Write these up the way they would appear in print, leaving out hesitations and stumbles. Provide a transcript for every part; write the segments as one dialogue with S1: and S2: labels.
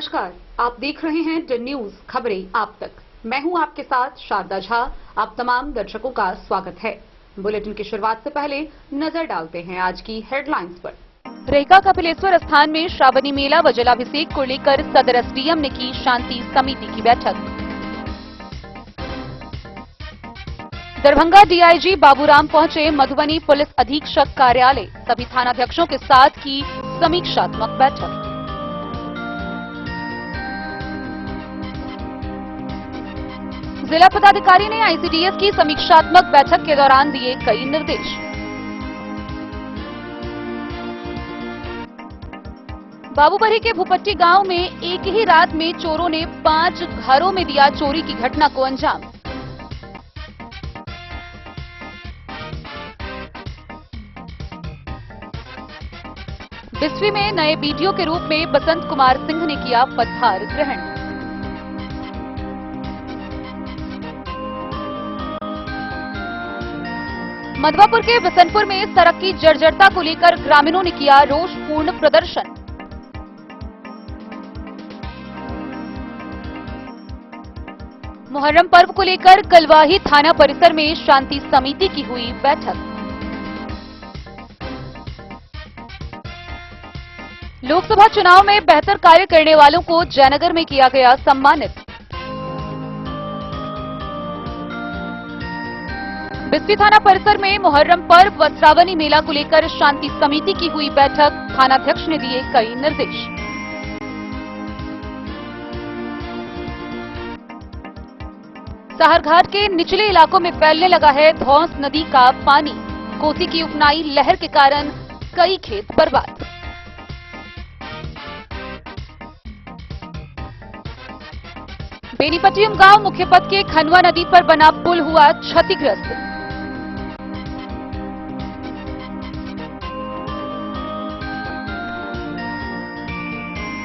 S1: नमस्कार, आप देख रहे हैं द न्यूज खबरें आप तक। मैं हूं आपके साथ शारदा झा। आप तमाम दर्शकों का स्वागत है। बुलेटिन की शुरुआत से पहले नजर डालते हैं आज की हेडलाइंस पर। रेखा कपिलेश्वर स्थान में श्रावणी मेला व जलाभिषेक को लेकर सदर एसडीएम ने की शांति समिति की बैठक। दरभंगा डीआईजी बाबूराम पहुंचे मधुबनी पुलिस अधीक्षक कार्यालय, सभी थानाध्यक्षों के साथ की समीक्षात्मक बैठक। जिला पदाधिकारी ने आईसीडीएस की समीक्षात्मक बैठक के दौरान दिए कई निर्देश। बाबूबरी के भूपट्टी गांव में एक ही रात में चोरों ने 5 घरों में दिया चोरी की घटना को अंजाम। बिस्वी में नए बीडीओ के रूप में बसंत कुमार सिंह ने किया पदभार ग्रहण। मधवापुर के बसंतपुर में सड़क की जर्जरता को लेकर ग्रामीणों ने किया रोषपूर्ण प्रदर्शन। मुहर्रम पर्व को लेकर कलवाही थाना परिसर में शांति समिति की हुई बैठक। लोकसभा चुनाव में बेहतर कार्य करने वालों को जयनगर में किया गया सम्मानित। बिस्वी थाना परिसर में मुहर्रम पर्व व श्रावणी मेला को लेकर शांति समिति की हुई बैठक, थानाध्यक्ष ने दिए कई निर्देश। साहरघाट के निचले इलाकों में फैलने लगा है धौंस नदी का पानी, कोसी की उपनाई लहर के कारण कई खेत बर्बाद। बेनीपट्टियम गांव मुख्य पथ के खनवा नदी पर बना पुल हुआ क्षतिग्रस्त।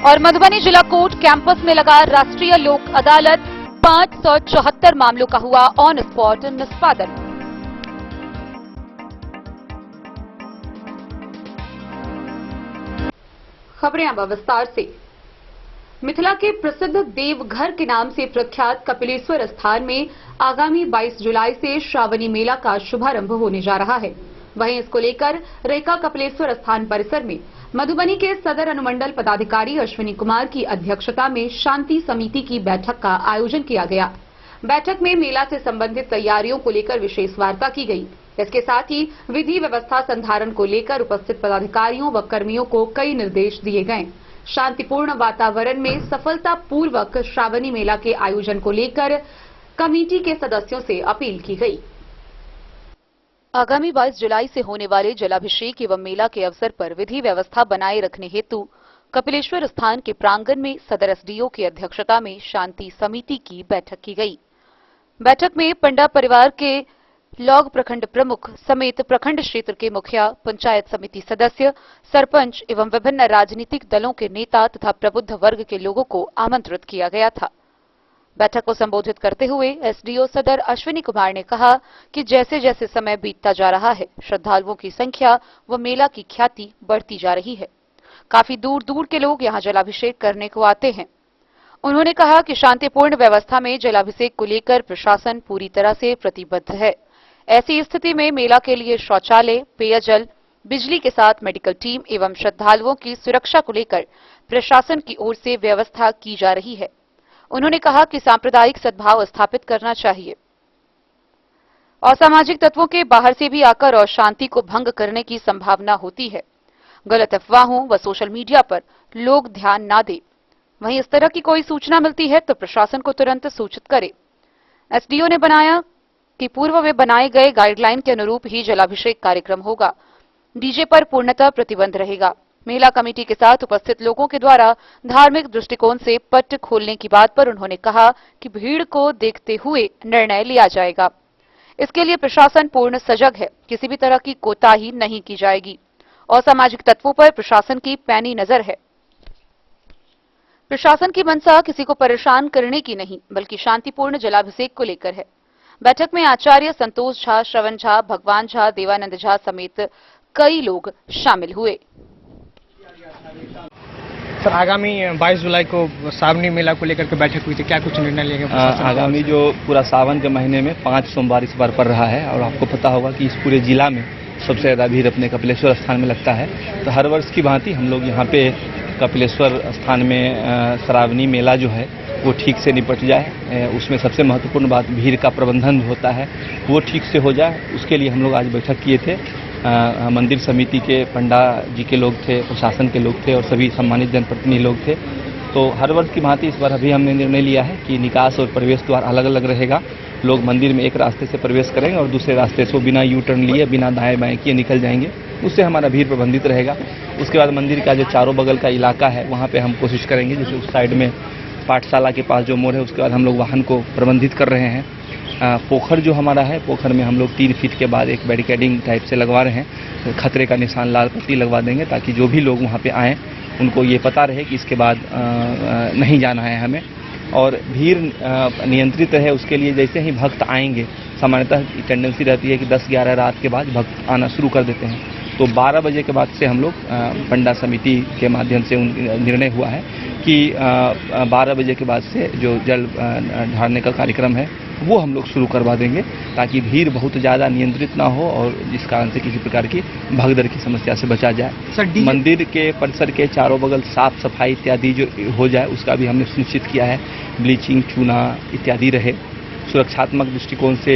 S1: और मधुबनी जिला कोर्ट कैंपस में लगा राष्ट्रीय लोक अदालत, 574 मामलों का हुआ ऑन स्पॉट निष्पादन। खबरें अब विस्तार से। मिथिला के प्रसिद्ध देवघर के नाम से प्रख्यात कपिलेश्वर स्थान में आगामी 22 जुलाई से श्रावणी मेला का शुभारंभ होने जा रहा है। वहीं इसको लेकर रेखा कपिलेश्वर स्थान परिसर में मधुबनी के सदर अनुमंडल पदाधिकारी अश्विनी कुमार की अध्यक्षता में शांति समिति की बैठक का आयोजन किया गया। बैठक में मेला से संबंधित तैयारियों को लेकर विशेष वार्ता की गई। इसके साथ ही विधि व्यवस्था संधारण को लेकर उपस्थित पदाधिकारियों व कर्मियों को कई निर्देश दिए गए। शांतिपूर्ण वातावरण में सफलतापूर्वक श्रावणी मेला के आयोजन को लेकर कमेटी के सदस्यों से अपील की गई। आगामी 22 जुलाई से होने वाले जलाभिषेक एवं मेला के अवसर पर विधि व्यवस्था बनाए रखने हेतु कपिलेश्वर स्थान के प्रांगण में सदर एसडीओ की अध्यक्षता में शांति समिति की बैठक की गई। बैठक में पंडा परिवार के लौग प्रखंड प्रमुख समेत प्रखंड क्षेत्र के मुखिया, पंचायत समिति सदस्य, सरपंच एवं विभिन्न राजनीतिक दलों के नेता तथा प्रबुद्ध वर्ग के लोगों को आमंत्रित किया गया था। बैठक को संबोधित करते हुए एसडीओ सदर अश्विनी कुमार ने कहा कि जैसे जैसे समय बीतता जा रहा है, श्रद्धालुओं की संख्या व मेला की ख्याति बढ़ती जा रही है। काफी दूर दूर के लोग यहां जलाभिषेक करने को आते हैं। उन्होंने कहा कि शांतिपूर्ण व्यवस्था में जलाभिषेक को लेकर प्रशासन पूरी तरह से प्रतिबद्ध है। ऐसी स्थिति में मेला के लिए शौचालय, पेयजल, बिजली के साथ मेडिकल टीम एवं श्रद्धालुओं की सुरक्षा को लेकर प्रशासन की ओर से व्यवस्था की जा रही है। उन्होंने कहा कि सांप्रदायिक सद्भाव स्थापित करना चाहिए। असामाजिक तत्वों के बाहर से भी आकर और शांति को भंग करने की संभावना होती है। गलत अफवाहों व सोशल मीडिया पर लोग ध्यान ना दें। वहीं इस तरह की कोई सूचना मिलती है तो प्रशासन को तुरंत सूचित करे। एसडीओ ने बनाया कि पूर्व में बनाए गए गाइडलाइन के अनुरूप ही जलाभिषेक कार्यक्रम होगा। डीजे पर पूर्णतः प्रतिबंध रहेगा। मेला कमेटी के साथ उपस्थित लोगों के द्वारा धार्मिक दृष्टिकोण से पट खोलने की बात पर उन्होंने कहा कि भीड़ को देखते हुए निर्णय लिया जाएगा। इसके लिए प्रशासन पूर्ण सजग है, किसी भी तरह की कोताही नहीं की जाएगी। असामाजिक तत्वों पर प्रशासन की पैनी नजर है। प्रशासन की मंशा किसी को परेशान करने की नहीं, बल्कि शांतिपूर्ण जलाभिषेक को लेकर है। बैठक में आचार्य संतोष झा, श्रवण झा, भगवान झा, देवानंद झा समेत कई लोग शामिल हुए।
S2: सर आगामी 22 जुलाई को सावनी मेला को लेकर के बैठक हुई थी, क्या कुछ निर्णय लेंगे?
S3: आगामी जो पूरा सावन के महीने में 5 सोमवार इस बार पड़ रहा है और आपको पता होगा कि इस पूरे जिला में सबसे ज़्यादा भीड़ अपने कपिलेश्वर स्थान में लगता है। तो हर वर्ष की भांति हम लोग यहाँ पे कपिलेश्वर स्थान में श्रावणी मेला जो है वो ठीक से निपट जाए। उसमें सबसे महत्वपूर्ण बात भीड़ का प्रबंधन होता है वो ठीक से हो जाए। उसके लिए हम लोग आज बैठक किए थे। मंदिर समिति के पंडा जी के लोग थे, प्रशासन के लोग थे और सभी सम्मानित जनप्रतिनिधि लोग थे। तो हर वर्ष की भांति इस बार अभी हमने निर्णय लिया है कि निकास और प्रवेश द्वार अलग अलग रहेगा। लोग मंदिर में एक रास्ते से प्रवेश करेंगे और दूसरे रास्ते से बिना यू टर्न लिए, बिना दाएं बाएं किए निकल जाएंगे। उससे हमारा भीड़ प्रबंधित रहेगा। उसके बाद मंदिर का जो चारों बगल का इलाका है वहाँ पे हम कोशिश करेंगे, जैसे उस साइड में पाठशाला के पास जो मोड़ है उसके बाद हम लोग वाहन को प्रबंधित कर रहे हैं। पोखर जो हमारा है, पोखर में हम लोग 3 फीट के बाद एक बैरिकेडिंग टाइप से लगवा रहे हैं। खतरे का निशान लाल पट्टी लगवा देंगे ताकि जो भी लोग वहाँ पे आएँ उनको ये पता रहे कि इसके बाद नहीं जाना है हमें। और भीड़ नियंत्रित रहे उसके लिए जैसे ही भक्त आएंगे, सामान्यतः टेंडेंसी रहती है कि 10-11 रात के बाद भक्त आना शुरू कर देते हैं। तो 12 बजे के बाद से हम लोग पंडा समिति के माध्यम से निर्णय हुआ है कि 12 बजे के बाद से जो जल ढारने का कार्यक्रम है वो हम लोग शुरू करवा देंगे ताकि भीड़ बहुत ज़्यादा नियंत्रित ना हो और जिस कारण से किसी प्रकार की भगदड़ की समस्या से बचा जाए। मंदिर के परिसर के चारों बगल साफ सफाई इत्यादि जो हो जाए उसका भी हमने सुनिश्चित किया है। ब्लीचिंग, चूना इत्यादि रहे। सुरक्षात्मक दृष्टिकोण से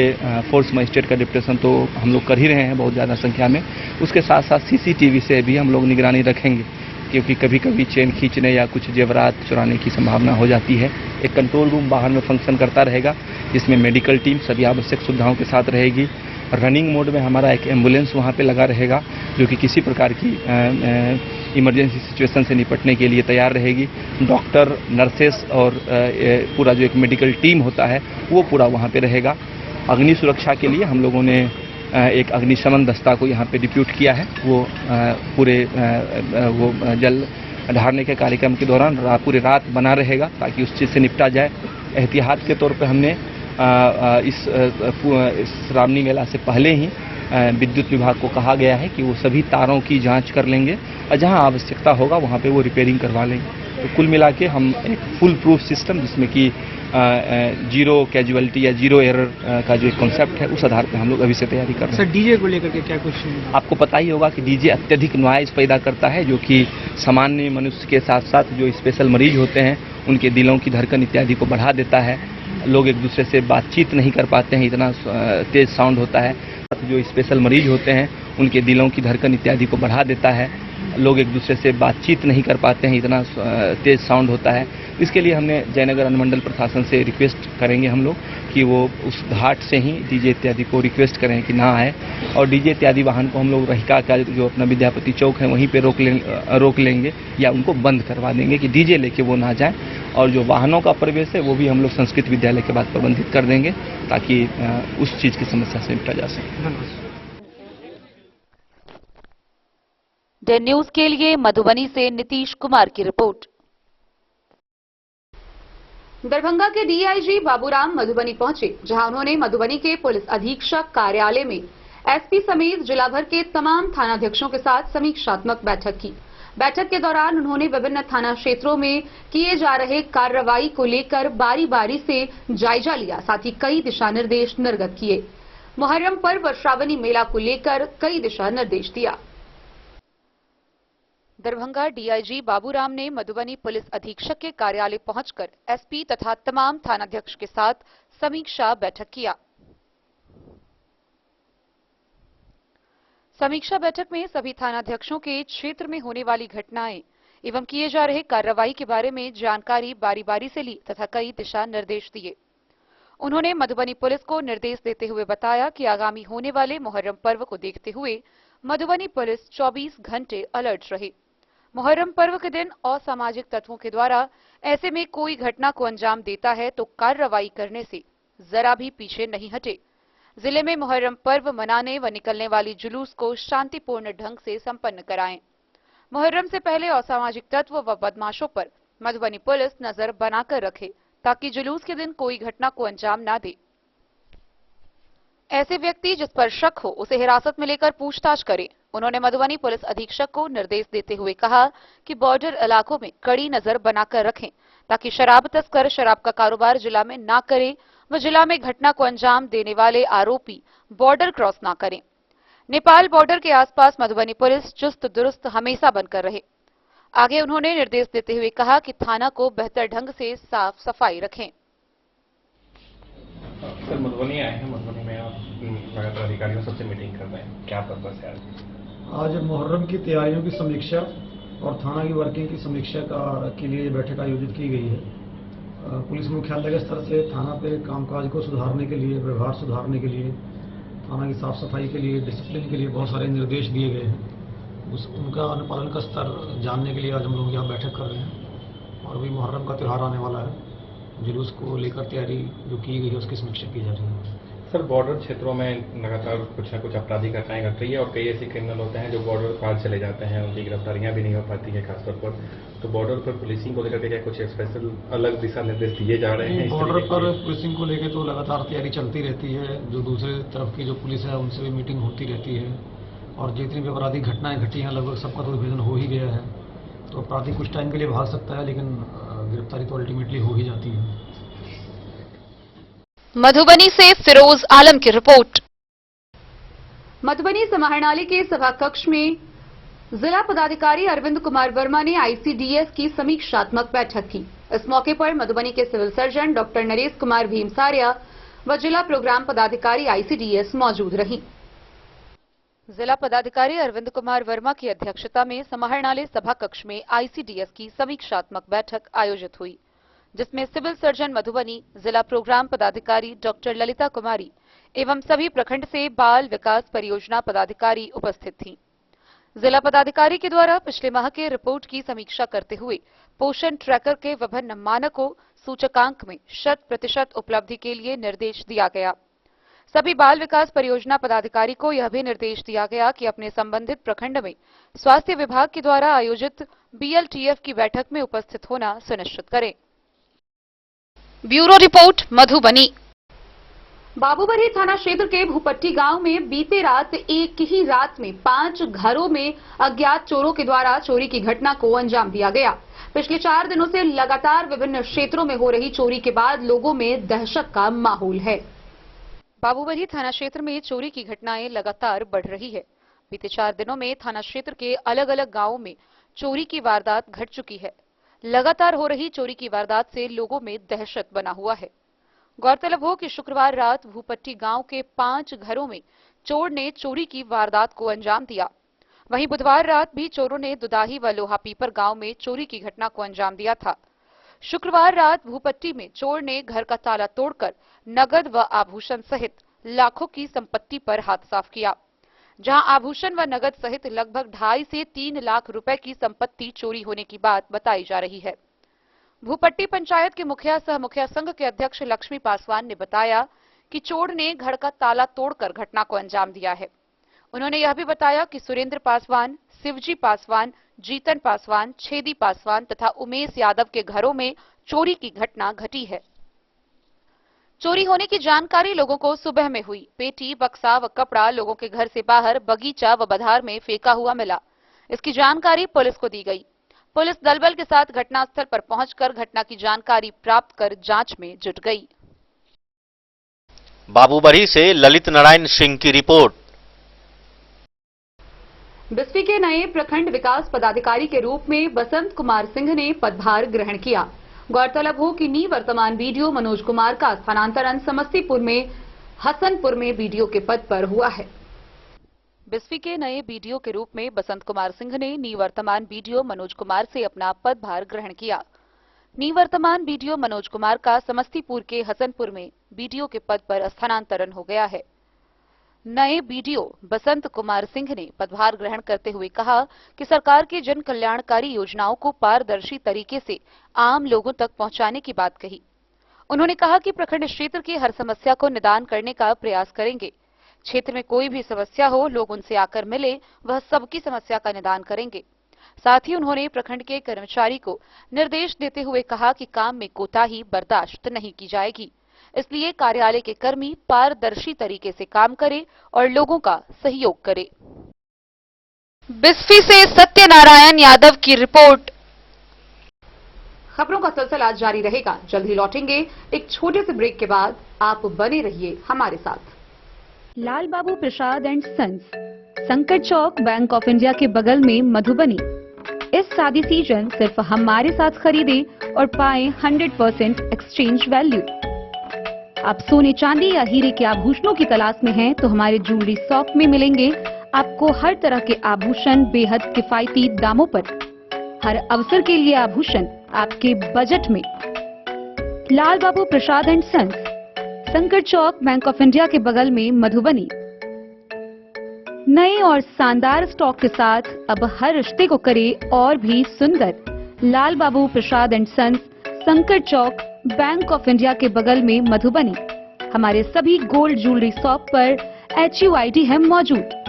S3: फोर्स मजिस्ट्रेट का डिप्टेशन तो हम लोग कर ही रहे हैं बहुत ज़्यादा संख्या में। उसके साथ साथ CCTV से भी हम लोग निगरानी रखेंगे क्योंकि कभी कभी चेन खींचने या कुछ जेवरात चुराने की संभावना हो जाती है। एक कंट्रोल रूम बाहर में फंक्शन करता रहेगा जिसमें मेडिकल टीम सभी आवश्यक सुविधाओं के साथ रहेगी। रनिंग मोड में हमारा एक एम्बुलेंस वहाँ पे लगा रहेगा जो कि किसी प्रकार की इमरजेंसी सिचुएशन से निपटने के लिए तैयार रहेगी। डॉक्टर, नर्सेस और पूरा जो एक मेडिकल टीम होता है वो पूरा वहाँ पे रहेगा। अग्नि सुरक्षा के लिए हम लोगों ने एक अग्निशमन दस्ता को यहाँ पे डिप्यूट किया है। वो पूरे वो जल ढारने के कार्यक्रम के दौरान पूरी रात बना रहेगा ताकि उस चीज़ से निपटा जाए। एहतियात के तौर पे हमने इस श्रावणी मेला से पहले ही विद्युत विभाग को कहा गया है कि वो सभी तारों की जांच कर लेंगे और जहां आवश्यकता होगा वहां पे वो रिपेयरिंग करवा लेंगे। तो कुल मिला के हम एक फुल प्रूफ सिस्टम जिसमें कि जीरो कैजुअलिटी या जीरो एरर का जो एक कॉन्सेप्ट है उस आधार पर हम लोग अभी से तैयारी कर रहे हैं।
S2: सर डीजे को लेकर के क्या कुछ?
S3: आपको पता ही होगा कि डीजे अत्यधिक नॉइज पैदा करता है जो कि सामान्य मनुष्य के साथ साथ जो स्पेशल मरीज होते हैं उनके दिलों की धड़कन इत्यादि को बढ़ा देता है। लोग एक दूसरे से बातचीत नहीं कर पाते हैं, इतना तेज साउंड होता है। जो स्पेशल मरीज होते हैं उनके दिलों की धड़कन इत्यादि को बढ़ा देता है। लोग एक दूसरे से बातचीत नहीं कर पाते हैं, इतना तेज साउंड होता है। इसके लिए हमने जयनगर अनुमंडल प्रशासन से रिक्वेस्ट करेंगे हम लोग कि वो उस घाट से ही डीजे इत्यादि को रिक्वेस्ट करें कि ना आए और डीजे इत्यादि वाहन को हम लोग रहिका का जो अपना विद्यापति चौक है वहीं पे रोक लेंगे या उनको बंद करवा देंगे कि डीजे लेके वो ना जाएं। और जो वाहनों का प्रवेश है वो भी हम लोग संस्कृत विद्यालय के बाद प्रबंधित कर देंगे ताकि उस चीज़ की समस्या से निपटा जा सके।
S1: डे न्यूज के लिए मधुबनी से नीतीश कुमार की रिपोर्ट। दरभंगा के डीआईजी बाबूराम मधुबनी पहुंचे, जहां उन्होंने मधुबनी के पुलिस अधीक्षक कार्यालय में एसपी समेत जिला भर के तमाम थानाध्यक्षों के साथ समीक्षात्मक बैठक की। बैठक के दौरान उन्होंने विभिन्न थाना क्षेत्रों में किए जा रहे कार्रवाई को लेकर बारी बारी से जायजा लिया, साथ ही कई दिशा निर्देश निर्गत किए। मुहर्रम पर्व और श्रावणी मेला को लेकर कई दिशा निर्देश दिया। दरभंगा डीआईजी बाबूराम ने मधुबनी पुलिस अधीक्षक के कार्यालय पहुंचकर एसपी तथा तमाम थानाध्यक्ष के साथ समीक्षा बैठक किया। समीक्षा बैठक में सभी थानाध्यक्षों के क्षेत्र में होने वाली घटनाएं एवं किए जा रहे कार्रवाई के बारे में जानकारी बारी बारी से ली तथा कई दिशा निर्देश दिए। उन्होंने मधुबनी पुलिस को निर्देश देते हुए बताया कि आगामी होने वाले मुहर्रम पर्व को देखते हुए मधुबनी पुलिस 24 घंटे अलर्ट रहे। मुहर्रम पर्व के दिन असामाजिक तत्वों के द्वारा ऐसे में कोई घटना को अंजाम देता है तो कार्रवाई करने से जरा भी पीछे नहीं हटे। जिले में मुहर्रम पर्व मनाने व निकलने वाली जुलूस को शांतिपूर्ण ढंग से संपन्न कराएं। मुहर्रम से पहले असामाजिक तत्व व बदमाशों पर मधुबनी पुलिस नजर बनाकर रखे ताकि जुलूस के दिन कोई घटना को अंजाम न दे। ऐसे व्यक्ति जिस पर शक हो उसे हिरासत में लेकर पूछताछ करें। उन्होंने मधुबनी पुलिस अधीक्षक को निर्देश देते हुए कहा कि बॉर्डर इलाकों में कड़ी नजर बनाकर रखें ताकि शराब तस्कर शराब का कारोबार जिला में ना करें व जिला में घटना को अंजाम देने वाले आरोपी बॉर्डर क्रॉस ना करें। नेपाल बॉर्डर के आसपास मधुबनी पुलिस चुस्त दुरुस्त हमेशा बनकर रहे। आगे उन्होंने निर्देश देते हुए कहा कि थाना को बेहतर ढंग से साफ सफाई रखें।
S4: सर मधुबनी आए हैं, मधुबनी में आप लगातार अधिकारियों सबसे मीटिंग कर रहे हैं, क्या पर्पस है
S5: आज मुहर्रम की तैयारियों की समीक्षा और थाना की वर्किंग की समीक्षा के लिए बैठक आयोजित की गई है। पुलिस मुख्यालय के स्तर से थाना पे कामकाज को सुधारने के लिए, व्यवहार सुधारने के लिए, थाना की साफ सफाई के लिए, डिसिप्लिन के लिए बहुत सारे निर्देश दिए गए हैं। उनका अनुपालन का स्तर जानने के लिए आज हम लोग यहाँ बैठक कर रहे हैं। और अभी मुहर्रम का त्यौहार आने वाला है, जुलूस को लेकर तैयारी जो की गई है उसकी समीक्षा की जा रही है।
S4: सर बॉर्डर क्षेत्रों में लगातार कुछ न कुछ आपराधिक घटनाएं घट रही है और कई ऐसे क्रिमिनल होते हैं जो बॉर्डर पार चले जाते हैं, उनकी गिरफ्तारियां भी नहीं हो पाती है खासतौर पर। तो बॉर्डर पर पुलिसिंग को लेकर के क्या कुछ स्पेशल अलग दिशा निर्देश दिए जा रहे हैं?
S5: बॉर्डर पर पुलिसिंग को लेकर तो लगातार तैयारी चलती रहती है। जो दूसरे तरफ की जो पुलिस है उनसे भी मीटिंग होती रहती है और जितनी भी आपराधिक घटनाएं घटी हैं लगभग सबका तो विभाजन हो ही गया है। तो अपराधी कुछ टाइम के लिए भाग सकता है लेकिन गिरफ्तारी तो अल्टीमेटली हो ही जाती है।
S1: मधुबनी से फिरोज आलम की रिपोर्ट। मधुबनी समाहरणालय के सभा कक्ष में जिला पदाधिकारी अरविंद कुमार वर्मा ने आईसीडीएस की समीक्षात्मक बैठक की। इस मौके पर मधुबनी के civil surgeon doctor Naresh Kumar Bhimsaria व जिला प्रोग्राम पदाधिकारी आईसीडीएस मौजूद रहीं। जिला पदाधिकारी अरविंद कुमार वर्मा की अध्यक्षता में समाहरणालय सभा कक्ष में आईसीडीएस की समीक्षात्मक बैठक आयोजित हुई, जिसमें सिविल सर्जन मधुबनी, जिला प्रोग्राम पदाधिकारी डॉक्टर ललिता कुमारी एवं सभी प्रखंड से बाल विकास परियोजना पदाधिकारी उपस्थित थीं। जिला पदाधिकारी के द्वारा पिछले माह के रिपोर्ट की समीक्षा करते हुए पोषण ट्रैकर के विभिन्न मानकों सूचकांक में 100% उपलब्धि के लिए निर्देश दिया गया। सभी बाल विकास परियोजना पदाधिकारी को यह भी निर्देश दिया गया कि अपने संबंधित प्रखंड में स्वास्थ्य विभाग के द्वारा आयोजित बीएलटीएफ की बैठक में उपस्थित होना सुनिश्चित करें। Bureau report Madhubani. बाबूबरी थाना क्षेत्र के भूपट्टी गांव में बीते रात एक ही रात में 5 घरों में अज्ञात चोरों के द्वारा चोरी की घटना को अंजाम दिया गया। पिछले 4 दिनों से लगातार विभिन्न क्षेत्रों में हो रही चोरी के बाद लोगों में दहशत का माहौल है। बाबूबरी थाना क्षेत्र में चोरी की घटनाएं लगातार बढ़ रही है। बीते 4 दिनों में थाना क्षेत्र के अलग अलग गांवों में चोरी की वारदात घट चुकी है। लगातार हो रही चोरी की वारदात से लोगों में दहशत बना हुआ है। गौरतलब हो कि शुक्रवार रात भूपट्टी गांव के 5 घरों में चोर ने चोरी की वारदात को अंजाम दिया। वहीं बुधवार रात भी चोरों ने दुदाही व लोहापीपर गांव में चोरी की घटना को अंजाम दिया था। शुक्रवार रात भूपट्टी में चोर ने घर का ताला तोड़कर नगद व आभूषण सहित लाखों की संपत्ति पर हाथ साफ किया, जहां आभूषण व नगद सहित लगभग 2.5 से 3 लाख रुपए की संपत्ति चोरी होने की बात बताई जा रही है। भूपट्टी पंचायत के मुखिया सह मुखिया संघ के अध्यक्ष लक्ष्मी पासवान ने बताया कि चोर ने घर का ताला तोड़कर घटना को अंजाम दिया है। उन्होंने यह भी बताया कि सुरेंद्र पासवान, शिवजी पासवान, जीतन पासवान, छेदी पासवान तथा उमेश यादव के घरों में चोरी की घटना घटी है। चोरी होने की जानकारी लोगों को सुबह में हुई। पेटी, बक्सा व कपड़ा लोगों के घर से बाहर बगीचा व बधार में फेंका हुआ मिला। इसकी जानकारी पुलिस को दी गई। पुलिस दलबल के साथ घटनास्थल पर पहुंचकर घटना की जानकारी प्राप्त कर जांच में जुट गई।
S6: बाबूबरी से ललित नारायण सिंह की रिपोर्ट।
S1: बिस्फी के नए प्रखंड विकास पदाधिकारी के रूप में बसंत कुमार सिंह ने पदभार ग्रहण किया। गौरतलब हो कि निवर्तमान बीडीओ मनोज कुमार का स्थानांतरण समस्तीपुर में हसनपुर में बीडीओ के पद पर हुआ है। बिस्फी के नए बीडीओ के रूप में बसंत कुमार सिंह ने निवर्तमान बीडीओ मनोज कुमार से अपना पदभार ग्रहण किया। निवर्तमान बीडीओ मनोज कुमार का समस्तीपुर के हसनपुर में बीडीओ के पद पर स्थानांतरण हो गया है। नए बीडीओ बसंत कुमार सिंह ने पदभार ग्रहण करते हुए कहा कि सरकार की जन कल्याणकारी योजनाओं को पारदर्शी तरीके से आम लोगों तक पहुंचाने की बात कही। उन्होंने कहा कि प्रखंड क्षेत्र की हर समस्या को निदान करने का प्रयास करेंगे। क्षेत्र में कोई भी समस्या हो, लोग उनसे आकर मिले, वह सबकी समस्या का निदान करेंगे। साथ ही उन्होंने प्रखंड के कर्मचारी को निर्देश देते हुए कहा कि काम में कोताही बर्दाश्त नहीं की जाएगी। इसलिए कार्यालय के कर्मी पारदर्शी तरीके से काम करें और लोगों का सहयोग करें। बिस्फी से सत्यनारायण यादव की रिपोर्ट। खबरों का सिलसिला जारी रहेगा, जल्द ही लौटेंगे एक छोटे से ब्रेक के बाद। आप बने रहिए हमारे साथ। लाल बाबू प्रसाद एंड सन्स, संकट चौक, बैंक ऑफ इंडिया के बगल में, मधुबनी। इस शादी सीजन सिर्फ हमारे साथ खरीदे और पाएं 100% एक्सचेंज वैल्यू। आप सोने चांदी या हीरे के आभूषणों की तलाश में हैं तो हमारे ज्वेलरी शॉप में मिलेंगे आपको हर तरह के आभूषण बेहद किफायती दामों पर। हर अवसर के लिए आभूषण आपके बजट में। लाल बाबू प्रसाद एंड सन्स, संकट चौक, बैंक ऑफ इंडिया के बगल में, मधुबनी। नए और शानदार स्टॉक के साथ अब हर रिश्ते को करे और भी सुंदर। लाल बाबू प्रसाद एंड सन्स, संकट चौक, बैंक ऑफ इंडिया के बगल में, मधुबनी। हमारे सभी गोल्ड ज्वेलरी शॉप पर HUID है मौजूद।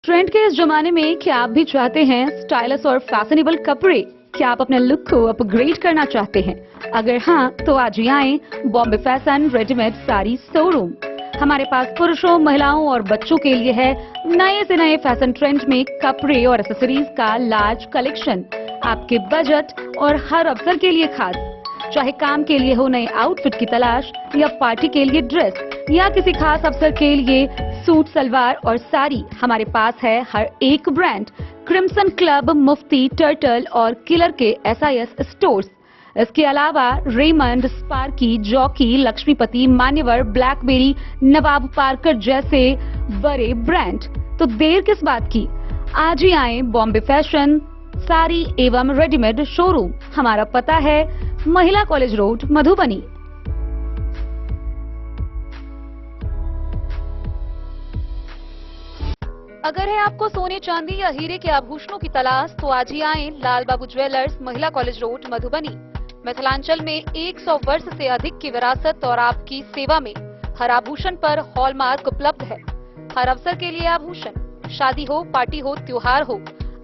S1: ट्रेंड के इस जमाने में क्या आप भी चाहते हैं स्टाइलिश और फैशनेबल कपड़े? क्या आप अपने लुक को अपग्रेड करना चाहते हैं? अगर हाँ, तो आज ही आएं Bombay fashion readymade sari showroom. हमारे पास पुरुषों, महिलाओं और बच्चों के लिए है नए से नए फैशन ट्रेंड में कपड़े और एक्सेसरीज का लार्ज कलेक्शन। आपके बजट और हर अवसर के लिए खास। चाहे काम के लिए हो नए आउटफिट की तलाश, या पार्टी के लिए ड्रेस, या किसी खास अवसर के लिए सूट, सलवार और साड़ी, हमारे पास है हर एक ब्रांड। क्रिम्सन क्लब, मुफ्ती, टर्टल और किलर के SIS स्टोर्स। इसके अलावा रेमंड, स्पार्की, जॉकी, लक्ष्मीपति, मान्यवर, ब्लैकबेरी, नवाब पार्कर जैसे बड़े ब्रांड। तो देर किस बात की, आज ही आए बॉम्बे फैशन साड़ी एवं रेडीमेड शोरूम। हमारा पता है महिला कॉलेज रोड, मधुबनी। अगर है आपको सोने चांदी या हीरे के आभूषणों की तलाश तो आज ही आएं लाल बाबू ज्वेलर्स, महिला कॉलेज रोड, मधुबनी। मिथिलांचल में 100 वर्ष से अधिक की विरासत और आपकी सेवा में हर आभूषण पर हॉलमार्क उपलब्ध है। हर अवसर के लिए आभूषण, शादी हो, पार्टी हो, त्योहार हो,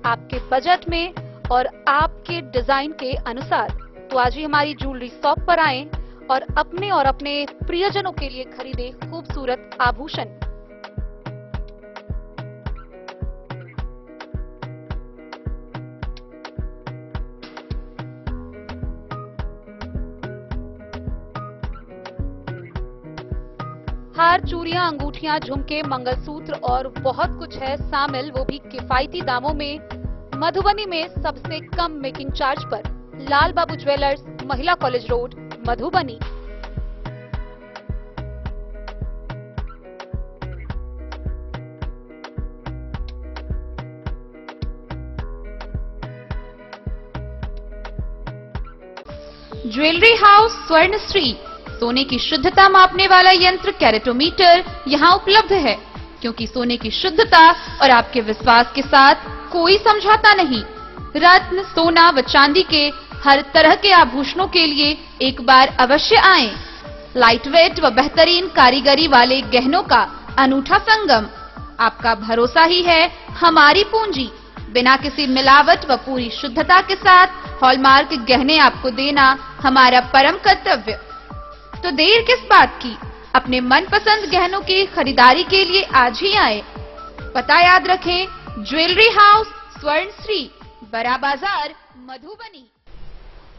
S1: आपके बजट में और आपके डिजाइन के अनुसार। तो आज ही हमारी ज्वेलरी शॉप पर आएं और अपने प्रियजनों के लिए खरीदे खूबसूरत आभूषण। हार, चूड़ियां, अंगूठियां, झुमके, मंगलसूत्र और बहुत कुछ है शामिल, वो भी किफायती दामों में। मधुबनी में सबसे कम मेकिंग चार्ज पर। लाल बाबू ज्वेलर्स, महिला college road, Madhubani. Jewellery house Swarnashri, सोने की शुद्धता मापने वाला यंत्र कैरेटोमीटर यहाँ उपलब्ध है, क्योंकि सोने की शुद्धता और आपके विश्वास के साथ कोई समझौता नहीं। रत्न, सोना व चांदी के हर तरह के आभूषणों के लिए एक बार अवश्य आएं। लाइट वेट व बेहतरीन कारीगरी वाले गहनों का अनूठा संगम। आपका भरोसा ही है हमारी पूंजी। बिना किसी मिलावट व पूरी शुद्धता के साथ हॉलमार्क गहने आपको देना हमारा परम कर्तव्य। तो देर किस बात की, अपने मनपसंद गहनों की खरीदारी के लिए आज ही आए। पता याद रखें, ज्वेलरी हाउस स्वर्णश्री, बड़ा बाजार, मधुबनी।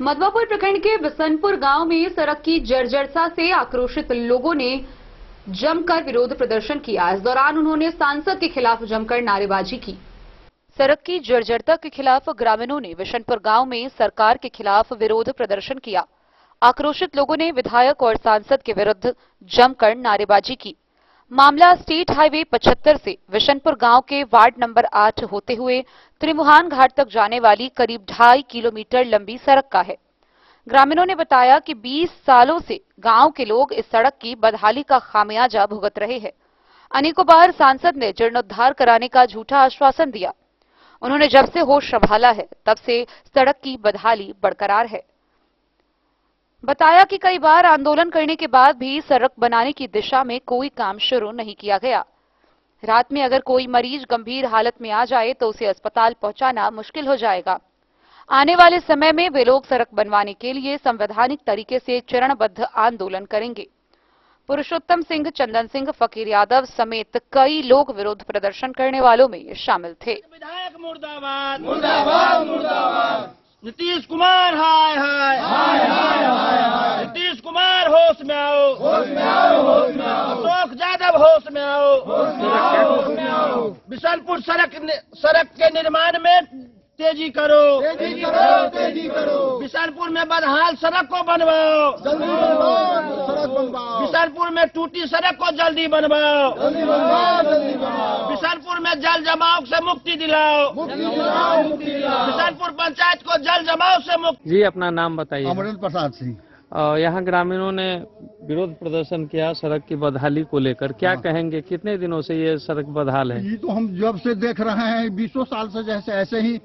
S1: मधवापुर प्रखंड के बिसनपुर गांव में सड़क की जर्जरता से आक्रोशित लोगों ने जमकर विरोध प्रदर्शन किया। इस दौरान उन्होंने सांसद के खिलाफ जमकर नारेबाजी की। सड़क की जर्जरता के खिलाफ ग्रामीणों ने बिशनपुर गांव में सरकार के खिलाफ विरोध प्रदर्शन किया। आक्रोशित लोगों ने विधायक और सांसद के विरुद्ध जमकर नारेबाजी की। मामला स्टेट हाईवे 75 से बिशनपुर गांव के वार्ड नंबर 8 होते हुए त्रिमुहान घाट तक जाने वाली करीब 2.5 किलोमीटर लंबी सड़क का है। ग्रामीणों ने बताया कि 20 सालों से गांव के लोग इस सड़क की बदहाली का खामियाजा भुगत रहे हैं। अनेकों बार सांसद ने जीर्णोद्धार कराने का झूठा आश्वासन दिया। उन्होंने जब से होश संभाला है तब से सड़क की बदहाली बरकरार है। बताया कि कई बार आंदोलन करने के बाद भी सड़क बनाने की दिशा में कोई काम शुरू नहीं किया गया। रात में अगर कोई मरीज गंभीर हालत में आ जाए तो उसे अस्पताल पहुंचाना मुश्किल हो जाएगा। आने वाले समय में वे लोग सड़क बनवाने के लिए संवैधानिक तरीके से चरणबद्ध आंदोलन करेंगे। पुरुषोत्तम सिंह, चंदन सिंह, फकीर यादव समेत कई लोग विरोध प्रदर्शन करने वालों में शामिल थे।
S7: विधायक मुर्दाबाद, मुर्दाबाद, मुर्दाबाद। नीतीश कुमार हाय हाय, हाय हाय हाय। नीतीश कुमार होश में आओ, होश में आओ, होश में आओ। अशोक यादव होश में आओ, होश में आओ, होश में आओ। बिशनपुर सड़क के निर्माण में तेजी करो, तेजी करो, तेजी करो। बिशनपुर में बदहाल सड़क को बनवाओ, जल्दी बनवाओ, सड़क बनवाओ। बिशनपुर में टूटी सड़क को जल्दी बनवाओ, जल्दी बनवाओ, जल्दी बनवाओ। बिशनपुर में जल जमाव से मुक्ति दिलाओ, मुक्ति दिलाओ, मुक्ति दिलाओ। बिशनपुर पंचायत को जल जमाव से मुक्ति।
S2: जी, अपना नाम बताइए।
S8: अमरेंद्र प्रसाद सिंह।
S2: यहाँ ग्रामीणों ने विरोध प्रदर्शन किया सड़क की बदहाली को लेकर, क्या कहेंगे? कितने दिनों से ये सड़क बदहाल है?
S8: ये तो हम जब से देख रहे हैं 20 साल से, जैसे ऐसे ही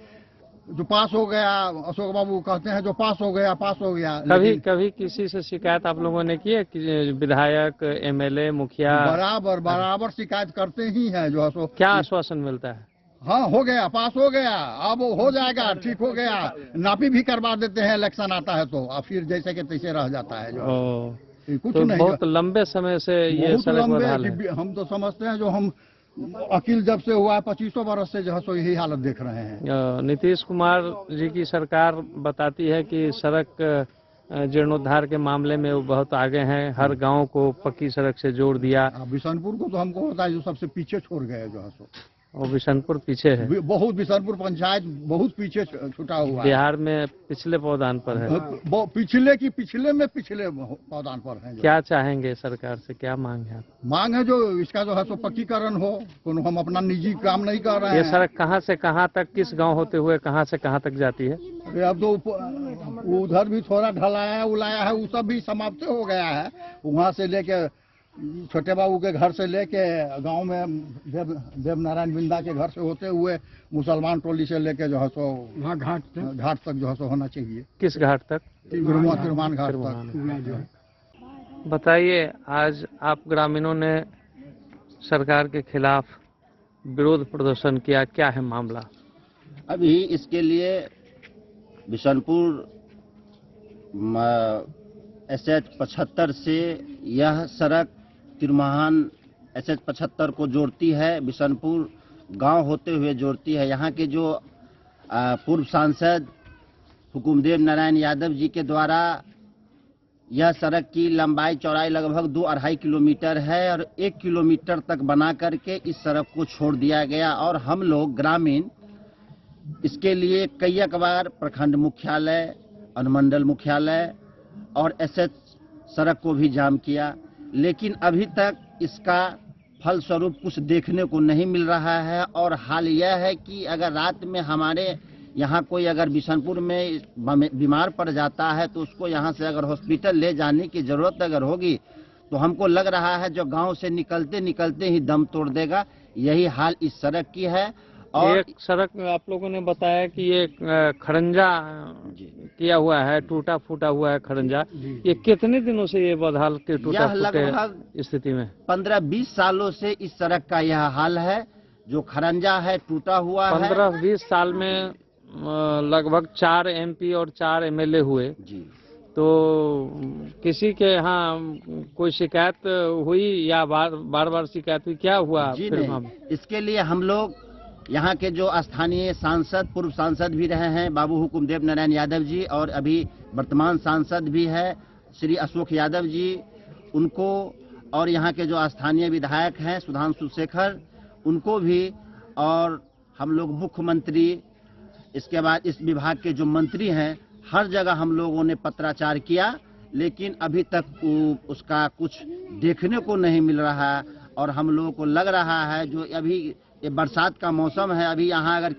S8: जो पास हो गया, अशोक बाबू कहते हैं जो पास हो गया, पास हो गया।
S2: कभी किसी से शिकायत आप लोगों ने की है कि विधायक, एमएलए, मुखिया?
S8: बराबर शिकायत करते ही हैं जो अशोक।
S2: क्या आश्वासन मिलता है?
S8: हाँ, हो गया, पास हो गया, अब हो जाएगा, ठीक हो गया। नापी भी करवा देते हैं, इलेक्शन आता है तो अब फिर जैसे के तैसे रह जाता है जो कुछ
S2: तो
S8: नहीं।
S2: बहुत लंबे समय से ये सड़क बदहाल है।
S8: हम तो समझते हैं जो हम अकील जब से हुआ है 25 बरस से जो है सो यही हालत देख रहे हैं।
S2: नीतीश कुमार जी की सरकार बताती है कि सड़क जीर्णोद्धार के मामले में वो बहुत आगे हैं, हर गांव को पक्की सड़क से जोड़ दिया।
S8: बिशनपुर को तो हमको होता है जो सबसे पीछे छोड़ गए जो है सो,
S2: और बिशनपुर पीछे है
S8: बहुत। बिशनपुर पंचायत बहुत पीछे छुटा हुआ है,
S2: बिहार में पिछले पावदान पर है।
S8: पिछले में पिछले पावदान पर है।
S2: क्या चाहेंगे सरकार से, क्या मांग है?
S8: मांग है जो इसका जो है सो पक्कीकरण हो। हम अपना निजी काम नहीं कर रहे हैं।
S2: ये सड़क कहाँ से कहाँ तक, किस गांव होते हुए कहाँ से कहाँ तक जाती है?
S8: अब तो उधर भी थोड़ा ढलाया उलाया है, वो सब भी समाप्त हो गया है। वहाँ से लेके छोटे बाबू के घर से लेके गांव में देव नारायण बिंदा के घर से होते हुए मुसलमान टोली से लेके जो है सो वहाँ घाट तक जो है सो होना चाहिए।
S2: किस घाट तक?
S8: तिरमान घाट तक।
S2: बताइए, आज आप ग्रामीणों ने सरकार के खिलाफ विरोध प्रदर्शन किया, क्या है मामला?
S9: अभी इसके लिए बिशनपुर SH 75 से यह सड़क तिरमाहान SH 75 को जोड़ती है, बिशनपुर गांव होते हुए जोड़ती है। यहाँ के जो पूर्व सांसद हुकुमदेव नारायण यादव जी के द्वारा यह सड़क की लंबाई चौड़ाई लगभग 2-2.5 किलोमीटर है और 1 किलोमीटर तक बना करके इस सड़क को छोड़ दिया गया। और हम लोग ग्रामीण इसके लिए कई बार प्रखंड मुख्यालय, अनुमंडल मुख्यालय और SH सड़क को भी जाम किया, लेकिन अभी तक इसका फलस्वरूप कुछ देखने को नहीं मिल रहा है। और हाल यह है कि अगर रात में हमारे यहाँ कोई अगर बिशनपुर में बीमार पड़ जाता है तो उसको यहाँ से अगर हॉस्पिटल ले जाने की जरूरत अगर होगी तो हमको लग रहा है जो गांव से निकलते निकलते ही दम तोड़ देगा। यही हाल इस सड़क की है। और
S2: एक सड़क आप लोगों ने बताया कि ये खड़ंजा किया हुआ है, टूटा फूटा हुआ है खड़ंजा। ये कितने दिनों से ये बदहाल के टूटा फूटे स्थिति में?
S9: 15-20 सालों से इस सड़क का यह हाल है, जो खड़ंजा है टूटा हुआ है।
S2: 15-20 साल में लगभग 4 MP और 4 MLA हुए
S9: जी।
S2: तो किसी के यहाँ कोई शिकायत हुई या बार शिकायत हुई, क्या हुआ?
S9: जी नहीं, इसके लिए हम लोग यहाँ के जो स्थानीय सांसद, पूर्व सांसद भी रहे हैं बाबू हुकुमदेव नारायण यादव जी, और अभी वर्तमान सांसद भी है श्री अशोक यादव जी, उनको, और यहाँ के जो स्थानीय विधायक हैं सुधांशु शेखर, उनको भी, और हम लोग मुख्यमंत्री, इसके बाद इस विभाग के जो मंत्री हैं, हर जगह हम लोगों ने पत्राचार किया, लेकिन अभी तक उसका कुछ देखने को नहीं मिल रहा। और हम लोगों को लग रहा है जो अभी ये बरसात का मौसम है, अभी यहाँ अगर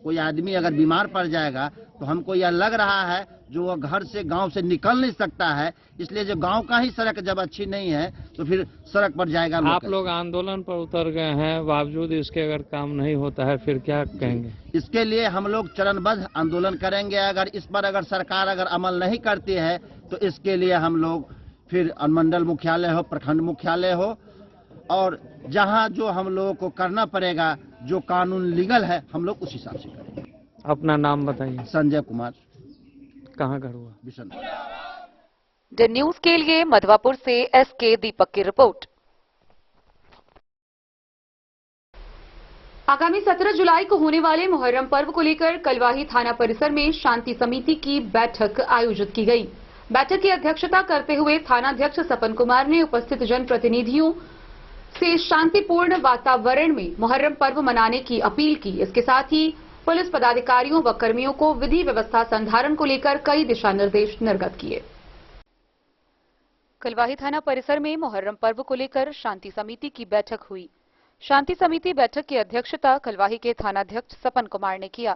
S9: कोई आदमी अगर बीमार पड़ जाएगा तो हमको यह लग रहा है जो वो घर से, गांव से निकल नहीं सकता है। इसलिए जो गांव का ही सड़क जब अच्छी नहीं है तो फिर सड़क पर जाएगा।
S2: आप लोग आंदोलन पर उतर गए हैं, बावजूद इसके अगर काम नहीं होता है फिर क्या कहेंगे?
S9: इसके लिए हम लोग चरणबद्ध आंदोलन करेंगे। अगर इस पर अगर सरकार अगर अमल नहीं करती है तो इसके लिए हम लोग फिर अनुमंडल मुख्यालय हो, प्रखंड मुख्यालय हो, और जहां जो हम लोगों को करना पड़ेगा, जो कानून लीगल है, हम लोग उस हिसाब से करेंगे।
S2: अपना नाम बताइए।
S9: संजय कुमार,
S2: कहाँ घर हुआ?
S9: बिशनपुर।
S1: द न्यूज के लिए मधवापुर से एसके दीपक की रिपोर्ट। आगामी 17 जुलाई को होने वाले मुहर्रम पर्व को लेकर कलवाही थाना परिसर में शांति समिति की बैठक आयोजित की गई। बैठक की अध्यक्षता करते हुए थानाध्यक्ष सपन कुमार ने उपस्थित जनप्रतिनिधियों से शांतिपूर्ण वातावरण में मुहर्रम पर्व मनाने की अपील की। इसके साथ ही पुलिस पदाधिकारियों व कर्मियों को विधि व्यवस्था संधारण को लेकर कई दिशा निर्देश निर्गत किए। कलवाही थाना परिसर में मुहर्रम पर्व को लेकर शांति समिति की बैठक हुई। शांति समिति बैठक की अध्यक्षता कलवाही के थानाध्यक्ष सपन कुमार ने किया।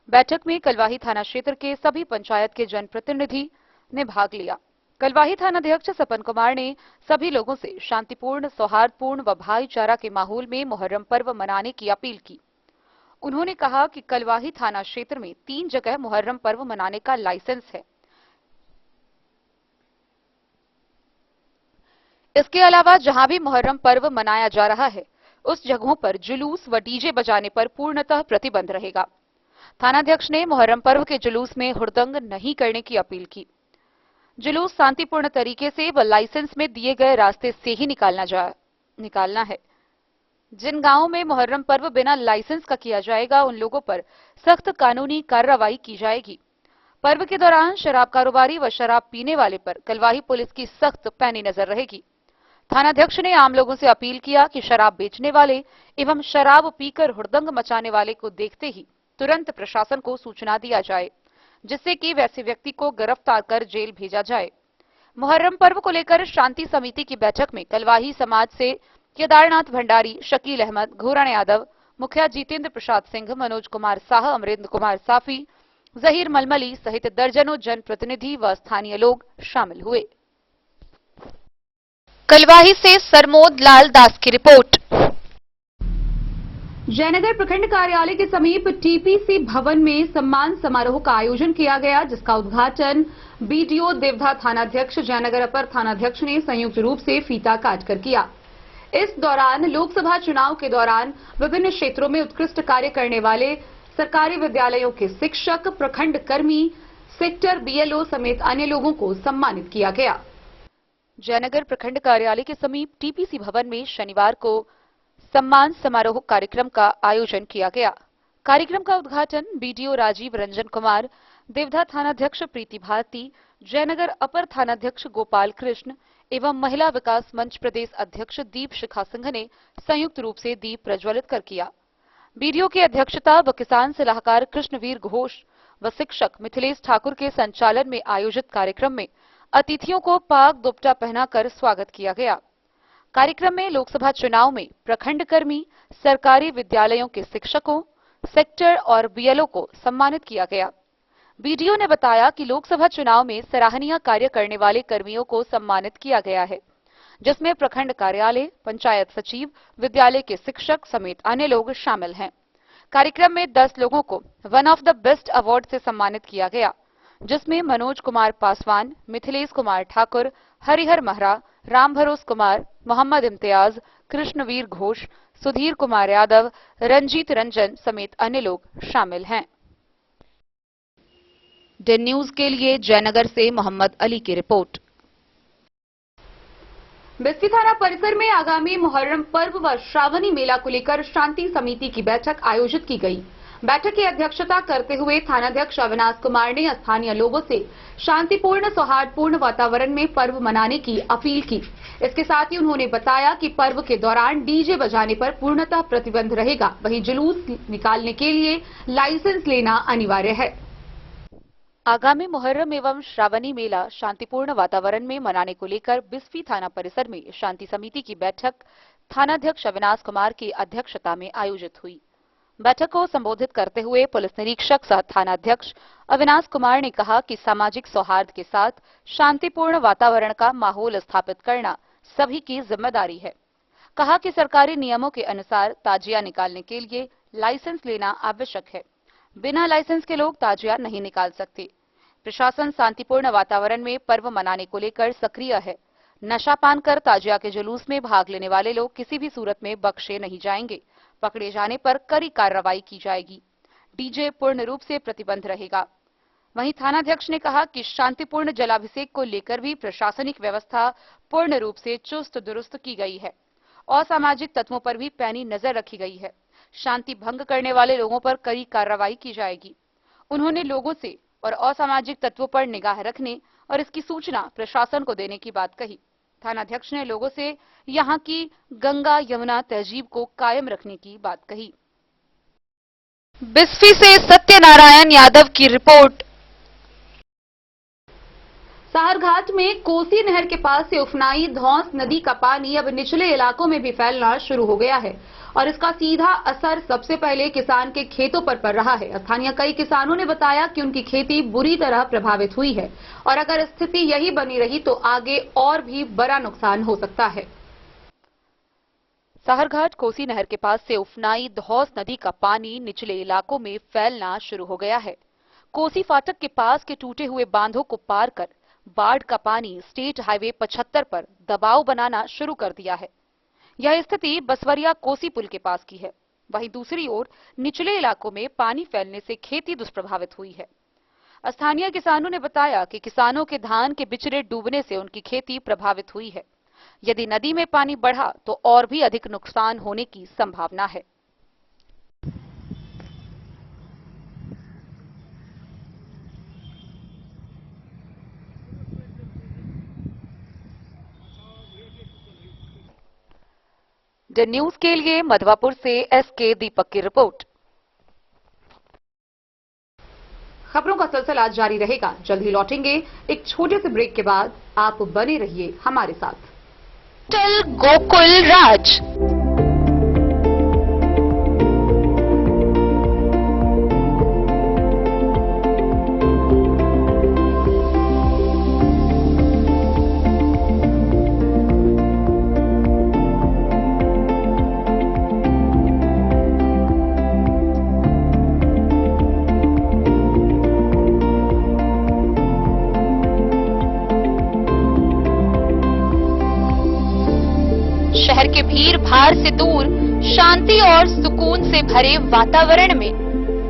S1: बैठक में कलवाही थाना क्षेत्र के सभी पंचायत के जनप्रतिनिधि ने भाग लिया। कलवाही थानाध्यक्ष सपन कुमार ने सभी लोगों से शांतिपूर्ण, सौहार्दपूर्ण व भाईचारा के माहौल में मुहर्रम पर्व मनाने की अपील की। उन्होंने कहा कि कलवाही थाना क्षेत्र में 3 जगह मुहर्रम पर्व मनाने का लाइसेंस है। इसके अलावा जहां भी मुहर्रम पर्व मनाया जा रहा है, उस जगहों पर जुलूस व डीजे बजाने पर पूर्णतः प्रतिबंध रहेगा। थानाध्यक्ष ने मुहर्रम पर्व के जुलूस में हुड़दंग नहीं करने की अपील की। जुलूस शांतिपूर्ण तरीके से व लाइसेंस में दिए गए रास्ते से ही निकालना है। जिन गांवों में मुहर्रम पर्व बिना लाइसेंस का किया जाएगा, उन लोगों पर सख्त कानूनी कार्रवाई की जाएगी। पर्व के दौरान शराब कारोबारी व शराब पीने वाले पर कलवाही पुलिस की सख्त पैनी नजर रहेगी। थानाध्यक्ष ने आम लोगों से अपील किया कि शराब बेचने वाले एवं शराब पीकर हुड़दंग मचाने वाले को देखते ही तुरंत प्रशासन को सूचना दिया जाए, जिससे कि वैसे व्यक्ति को गिरफ्तार कर जेल भेजा जाए। मुहर्रम पर्व को लेकर शांति समिति की बैठक में कलवाही समाज से केदारनाथ भंडारी, शकील अहमद, घूरण यादव, मुखिया जितेंद्र प्रसाद सिंह, मनोज कुमार साह, अमरेंद्र कुमार साफी, जहीर मलमली सहित दर्जनों जनप्रतिनिधि व स्थानीय लोग शामिल हुए। कलवाही से सरमोद लाल दास की रिपोर्ट। जयनगर प्रखंड कार्यालय के समीप टीपीसी भवन में सम्मान समारोह का आयोजन किया गया, जिसका उद्घाटन बीडीओ देवधा थानाध्यक्ष, जयनगर अपर थानाध्यक्ष ने संयुक्त रूप से फीता काटकर किया। इस दौरान लोकसभा चुनाव के दौरान विभिन्न क्षेत्रों में उत्कृष्ट कार्य करने वाले सरकारी विद्यालयों के शिक्षक, प्रखंड कर्मी, सेक्टर बीएलओ समेत अन्य लोगों को सम्मानित किया गया। जयनगर प्रखंड कार्यालय के समीप टीपीसी भवन में शनिवार को सम्मान समारोह कार्यक्रम का आयोजन किया गया। कार्यक्रम का उद्घाटन बीडीओ राजीव रंजन कुमार, देवधा थानाध्यक्ष प्रीति भारती, जयनगर अपर थानाध्यक्ष गोपाल कृष्ण एवं महिला विकास मंच प्रदेश अध्यक्ष दीप शिखा सिंह ने संयुक्त रूप से दीप प्रज्वलित कर किया। बीडीओ की अध्यक्षता व किसान सलाहकार कृष्णवीर घोष व शिक्षक मिथिलेश ठाकुर के संचालन में आयोजित कार्यक्रम में अतिथियों को पाग दुपट्टा पहनाकर स्वागत किया गया। कार्यक्रम में लोकसभा चुनाव में प्रखंड कर्मी, सरकारी विद्यालयों के शिक्षकों, सेक्टर और बीएलओ को सम्मानित किया गया। बीडीओ ने बताया कि लोकसभा चुनाव में सराहनीय कार्य करने वाले कर्मियों को सम्मानित किया गया है, जिसमें प्रखंड कार्यालय, पंचायत सचिव, विद्यालय के शिक्षक समेत अन्य लोग शामिल हैं। कार्यक्रम में 10 लोगों को one of the best award से सम्मानित किया गया, जिसमें मनोज कुमार पासवान, मिथिलेश कुमार ठाकुर, हरिहर महरा, राम भरोस कुमार, मोहम्मद इम्तियाज, कृष्णवीर घोष, सुधीर कुमार यादव, रंजीत रंजन समेत अन्य लोग शामिल हैं। द न्यूज के लिए जयनगर से मोहम्मद अली की रिपोर्ट। बिस्फी थाना परिसर में आगामी मुहर्रम पर्व व श्रावणी मेला को लेकर शांति समिति की बैठक आयोजित की गई। बैठक की अध्यक्षता करते हुए थानाध्यक्ष अविनाश कुमार ने स्थानीय लोगों से शांतिपूर्ण, सौहार्दपूर्ण वातावरण में पर्व मनाने की अपील की। इसके साथ ही उन्होंने बताया कि पर्व के दौरान डीजे बजाने पर पूर्णतः प्रतिबंध रहेगा, वहीं जुलूस निकालने के लिए लाइसेंस लेना अनिवार्य है। आगामी मुहर्रम एवं श्रावणी मेला शांतिपूर्ण वातावरण में मनाने को लेकर बिस्फी थाना परिसर में शांति समिति की बैठक थानाध्यक्ष अविनाश कुमार की अध्यक्षता में आयोजित हुई। बैठक को संबोधित करते हुए पुलिस निरीक्षक सह थानाध्यक्ष अविनाश कुमार ने कहा कि सामाजिक सौहार्द के साथ शांतिपूर्ण वातावरण का माहौल स्थापित करना सभी की जिम्मेदारी है। कहा कि सरकारी नियमों के अनुसार ताजिया निकालने के लिए लाइसेंस लेना आवश्यक है। बिना लाइसेंस के लोग ताजिया नहीं निकाल सकते। प्रशासन शांतिपूर्ण वातावरण में पर्व मनाने को लेकर सक्रिय है। नशा पान कर ताजिया के जुलूस में भाग लेने वाले लोग किसी भी सूरत में बख्शे नहीं जाएंगे। पकड़े जाने पर कड़ी कार्रवाई की जाएगी। डीजे पूर्ण रूप से प्रतिबंध रहेगा। वहीं थानाध्यक्ष ने कहा कि शांतिपूर्ण जलाभिषेक को लेकर भी प्रशासनिक व्यवस्था पूर्ण रूप से चुस्त दुरुस्त की गई है। असामाजिक तत्वों पर भी पैनी नजर रखी गई है। शांति भंग करने वाले लोगों पर कड़ी कार्रवाई की जाएगी। उन्होंने लोगों से और असामाजिक तत्वों पर निगाह रखने और इसकी सूचना प्रशासन को देने की बात कही। थानाध्यक्ष ने लोगों से यहां की गंगा यमुना तहजीब को कायम रखने की बात कही। बिस्फी से सत्यनारायण यादव की रिपोर्ट। साहरघाट में कोसी नहर के पास से उफनाई धौंस नदी का पानी अब निचले इलाकों में भी फैलना शुरू हो गया है और इसका सीधा असर सबसे पहले किसान के खेतों पर पड़ रहा है। स्थानीय कई किसानों ने बताया कि उनकी खेती बुरी तरह प्रभावित हुई है और अगर स्थिति यही बनी रही तो आगे और भी बड़ा नुकसान हो सकता है। साहरघाट कोसी नहर के पास से उफनाई धौंस नदी का पानी निचले इलाकों में फैलना शुरू हो गया है। कोसी फाटक के पास के टूटे हुए बांधों को पार कर बाढ़ का पानी स्टेट हाईवे 75 पर दबाव बनाना शुरू कर दिया है। यह स्थिति बसवरिया कोसी पुल के पास की है। वहीं दूसरी ओर निचले इलाकों में पानी फैलने से खेती दुष्प्रभावित हुई है। स्थानीय किसानों ने बताया कि किसानों के धान के बिचड़े डूबने से उनकी खेती प्रभावित हुई है। यदि नदी में पानी बढ़ा तो और भी अधिक नुकसान होने की संभावना है। द न्यूज के लिए मधवापुर से एसके दीपक की रिपोर्ट। खबरों का सिलसिला जारी रहेगा। जल्द ही लौटेंगे एक छोटे से ब्रेक के बाद। आप बने रहिए हमारे साथ। होटल गोकुल राज। शहर के भीड़ भाड़ से दूर शांति और सुकून से भरे वातावरण में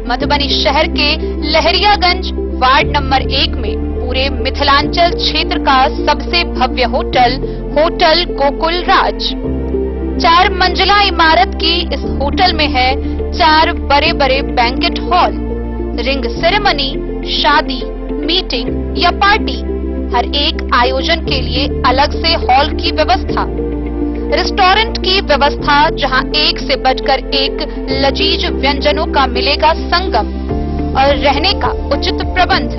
S1: मधुबनी शहर के लहरियागंज वार्ड नंबर 1 में पूरे मिथिलांचल क्षेत्र का सबसे भव्य होटल होटल गोकुल राज। 4 मंजिला इमारत की इस होटल में है 4 बड़े बड़े बैंकेट हॉल, रिंग सेरेमनी, शादी, मीटिंग या पार्टी, हर एक आयोजन के लिए अलग से हॉल की व्यवस्था, रेस्टोरेंट की व्यवस्था जहां एक से बढ़कर एक लजीज व्यंजनों का मिलेगा संगम और रहने का उचित प्रबंध,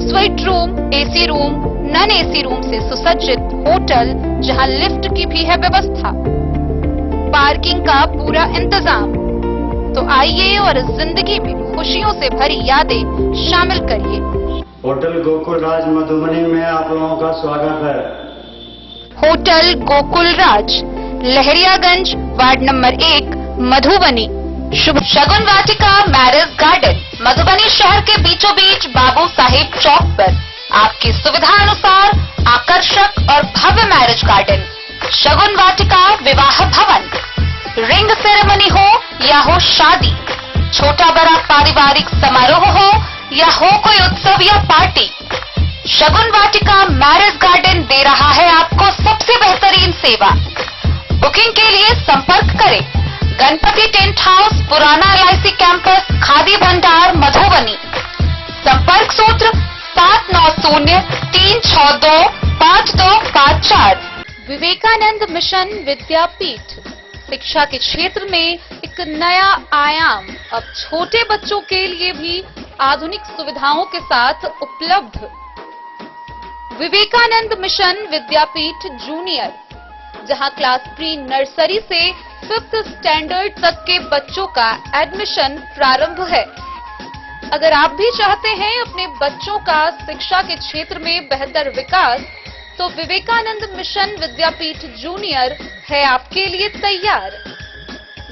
S1: suite room, AC room, non AC room से सुसज्जित होटल जहां लिफ्ट की भी है व्यवस्था, पार्किंग का पूरा इंतजाम। तो आइए और जिंदगी में खुशियों से भरी यादें शामिल करिए।
S10: होटल गोकुल राज मधुबनी में आप लोगों का स्वागत है।
S1: होटल गोकुल राज, लहरियागंज वार्ड नंबर 1 मधुबनी। शुभ शगुन वाटिका मैरिज गार्डन मधुबनी शहर के बीचों बीच बाबू साहेब चौक पर आपकी सुविधा अनुसार आकर्षक और भव्य मैरिज गार्डन। शगुन वाटिका विवाह भवन, रिंग सेरेमनी हो या हो शादी, छोटा बड़ा पारिवारिक समारोह हो या हो कोई उत्सव या पार्टी, शगुन वाटिका मैरिज गार्डन दे रहा है आपको सबसे बेहतरीन सेवा। बुकिंग के लिए संपर्क करें गणपति टेंट हाउस, पुराना LIC कैंपस, खादी भंडार मधुबनी। संपर्क सूत्र 7903625254। विवेकानंद मिशन विद्यापीठ शिक्षा के क्षेत्र में एक नया आयाम अब छोटे बच्चों के लिए भी आधुनिक सुविधाओं के साथ उपलब्ध। विवेकानंद मिशन विद्यापीठ जूनियर, जहां क्लास प्री नर्सरी से 5th स्टैंडर्ड तक के बच्चों का एडमिशन प्रारंभ है। अगर आप भी चाहते हैं अपने बच्चों का शिक्षा के क्षेत्र में बेहतर विकास, तो विवेकानंद मिशन विद्यापीठ जूनियर है आपके लिए तैयार।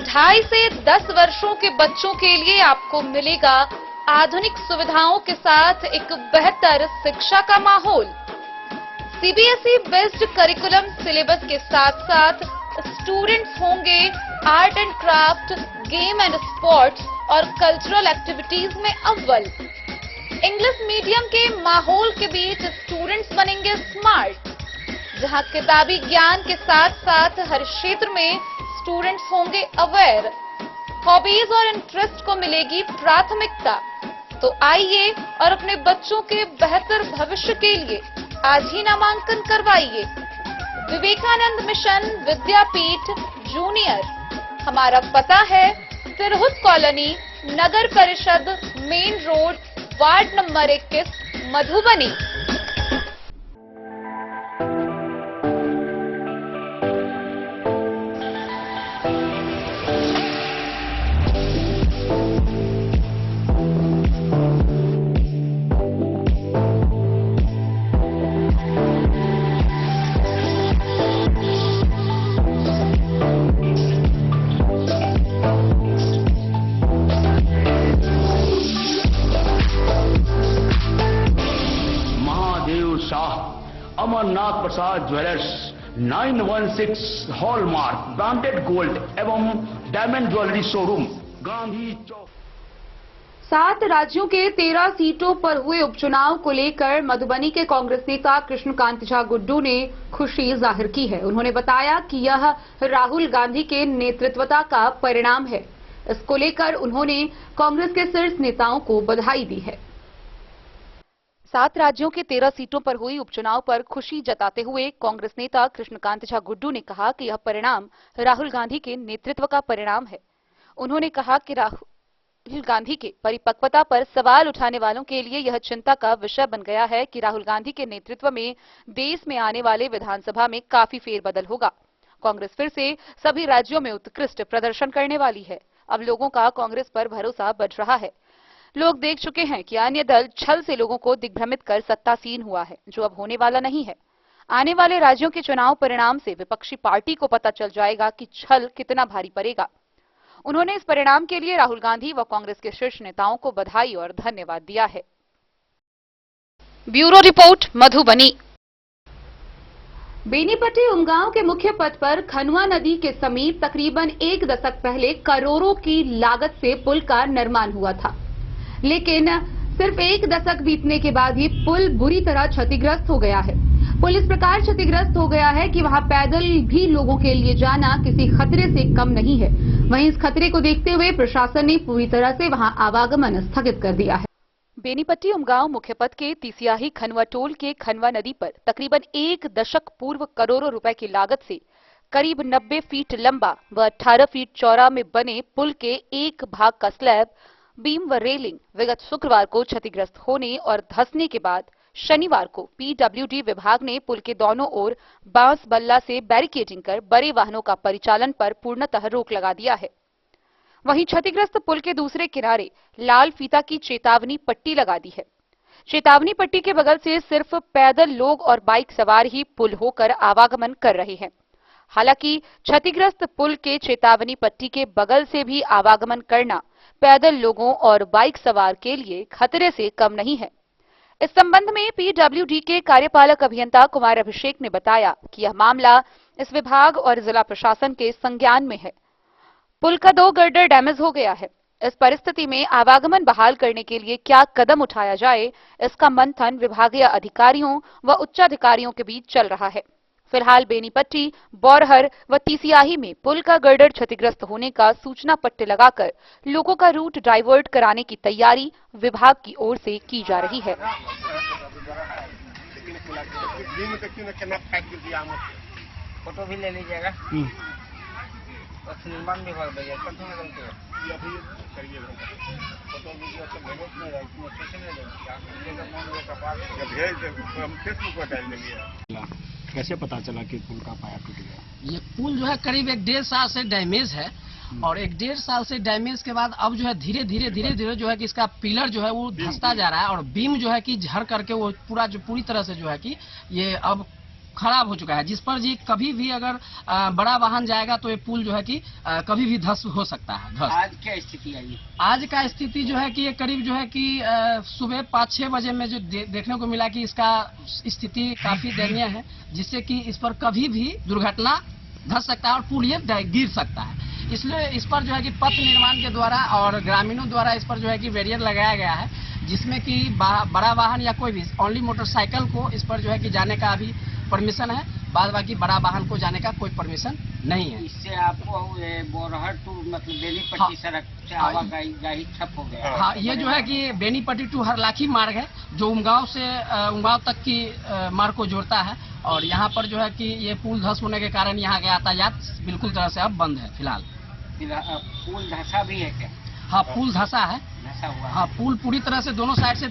S1: 2.5 से 10 वर्षों के बच्चों के लिए आपको मिलेगा आधुनिक सुविधाओं के साथ एक बेहतर शिक्षा का माहौल। सीबीएसई बेस्ड करिकुलम सिलेबस के साथ साथ स्टूडेंट्स होंगे art and craft, game and sports और कल्चरल एक्टिविटीज में अव्वल। इंग्लिश मीडियम के माहौल के बीच स्टूडेंट्स बनेंगे स्मार्ट, जहां किताबी ज्ञान के साथ साथ हर क्षेत्र में स्टूडेंट्स होंगे अवेयर। हॉबीज और इंटरेस्ट को मिलेगी प्राथमिकता। तो आइए और अपने बच्चों के बेहतर भविष्य के लिए आज ही नामांकन करवाइए। Vivekanand mission Vidyapeeth junior. हमारा पता है तिरहुत कॉलोनी, नगर परिषद, main road, ward number 21, Madhubani.
S11: Amarnath Prasad jewellers 916 hallmark branded gold एवं diamond jewellery showroom, Gandhi Chowk.
S1: 7 राज्यों के 13 सीटों पर हुए उपचुनाव को लेकर मधुबनी के कांग्रेस नेता कृष्णकांत झा गुड्डू ने खुशी जाहिर की है। उन्होंने बताया कि यह राहुल गांधी के नेतृत्वता का परिणाम है। इसको लेकर उन्होंने कांग्रेस के शीर्ष नेताओं को बधाई दी है। 7 राज्यों के 13 सीटों पर हुई उपचुनाव पर खुशी जताते हुए कांग्रेस नेता कृष्णकांत झा गुड्डू ने कहा कि यह परिणाम राहुल गांधी के नेतृत्व का परिणाम है। उन्होंने कहा कि राहुल गांधी के परिपक्वता पर सवाल उठाने वालों के लिए यह चिंता का विषय बन गया है कि राहुल गांधी के नेतृत्व में देश में आने वाले विधानसभा में काफी फेरबदल होगा। कांग्रेस फिर से सभी राज्यों में उत्कृष्ट प्रदर्शन करने वाली है। अब लोगों का कांग्रेस पर भरोसा बढ़ रहा है। लोग देख चुके हैं कि अन्य दल छल से लोगों को दिग्भ्रमित कर सत्तासीन हुआ है, जो अब होने वाला नहीं है। आने वाले राज्यों के चुनाव परिणाम से विपक्षी पार्टी को पता चल जाएगा कि छल कितना भारी पड़ेगा। उन्होंने इस परिणाम के लिए राहुल गांधी व कांग्रेस के शीर्ष नेताओं को बधाई और धन्यवाद दिया है। Bureau report, Madhubani. बेनीपट्टी उमगांव के मुख्य पथ पर खनुआ नदी के समीप तकरीबन 1 दशक पहले करोड़ों की लागत से पुल का निर्माण हुआ था, लेकिन सिर्फ 1 दशक बीतने के बाद ही पुल बुरी तरह क्षतिग्रस्त हो गया है। पुल इस प्रकार क्षतिग्रस्त हो गया है कि वहां पैदल भी लोगों के लिए जाना किसी खतरे से कम नहीं है। वहीं इस खतरे को देखते हुए प्रशासन ने पूरी तरह से वहां आवागमन स्थगित कर दिया है। बेनीपट्टी उमगांव मुख्य पथ के तिसियाही खनवा टोल के खनवा नदी पर तकरीबन 1 दशक पूर्व करोड़ों रुपए की लागत से करीब 90 फीट लंबा व 18 फीट चौड़ा में बने पुल के एक भाग का स्लैब, बीम व रेलिंग विगत शुक्रवार को क्षतिग्रस्त होने और धंसने के बाद शनिवार को पीडब्ल्यूडी विभाग ने पुल के दोनों ओर बांस बल्ला से बैरिकेडिंग कर बड़े वाहनों का परिचालन पर पूर्णतः रोक लगा दिया है। वहीं क्षतिग्रस्त पुल के दूसरे किनारे लाल फीता की चेतावनी पट्टी लगा दी है। चेतावनी पट्टी के बगल से सिर्फ पैदल लोग और बाइक सवार ही पुल होकर आवागमन कर रहे हैं। हालांकि क्षतिग्रस्त पुल के चेतावनी पट्टी के बगल से भी आवागमन करना पैदल लोगों और बाइक सवार के लिए खतरे से कम नहीं है। इस संबंध में पीडब्ल्यूडी के कार्यपालक अभियंता कुमार अभिषेक ने बताया कि यह मामला इस विभाग और जिला प्रशासन के संज्ञान में है। पुल का 2 गर्डर डैमेज हो गया है। इस परिस्थिति में आवागमन बहाल करने के लिए क्या कदम उठाया जाए, इसका मंथन विभागीय अधिकारियों व उच्चाधिकारियों के बीच चल रहा है। फिलहाल बेनीपट्टी, बौरहर व तिसियाही में पुल का गर्डर क्षतिग्रस्त होने का सूचना पट्टे लगाकर लोगों का रूट डाइवर्ट कराने की तैयारी विभाग की ओर से की जा रही है।
S7: फोटो भी ले लीजिएगा। निर्माण विभाग
S11: कैसे पता चला कि पुल का पाया टूट गया?
S12: ये पुल जो है करीब 1.5 साल से डैमेज है और 1.5 साल से डैमेज के बाद अब जो है धीरे धीरे जो है कि इसका पिलर जो है वो धंसता जा रहा है और बीम जो है कि झड़ करके वो पूरी तरह से जो है कि ये अब खराब हो चुका है, जिस पर जी कभी भी अगर बड़ा वाहन जाएगा तो ये पुल जो है कि कभी भी ध्वस्त हो सकता है।
S13: आज क्या स्थिति आई?
S12: आज का स्थिति जो है कि ये करीब जो है कि सुबह 5-6 बजे में जो देखने को मिला कि इसका स्थिति काफी दयनीय है, जिससे कि इस पर कभी भी दुर्घटना धस सकता है और पुल ये गिर सकता है। इसलिए इस पर जो है कि पथ निर्माण के द्वारा और ग्रामीणों द्वारा इस पर जो है कि बैरियर लगाया गया है, जिसमें कि बड़ा वाहन या कोई भी ओनली मोटरसाइकिल को इस पर जो है कि जाने का अभी परमिशन है, बाद बाकी बड़ा वाहन को जाने का कोई परमिशन नहीं है।
S13: इससे आपको बोरहर टू मतलब बेनीपट्टी सड़क से आवाजाही ठप हो गया।
S12: हाँ, ये जो है कि बेनीपट्टी टू हरलाखी मार्ग है जो उमगांव से उमगांव तक की मार्ग को जोड़ता है, और यहाँ पर जो है कि ये पुल धस होने के कारण यहाँ का यातायात बिल्कुल तरह से अब बंद है फिलहाल।
S13: पुल धसा भी है क्या?
S12: हाँ, पुल धसा है।
S13: धसा हुआ?
S12: हाँ, पुल पूरी तरह से दोनों साइड से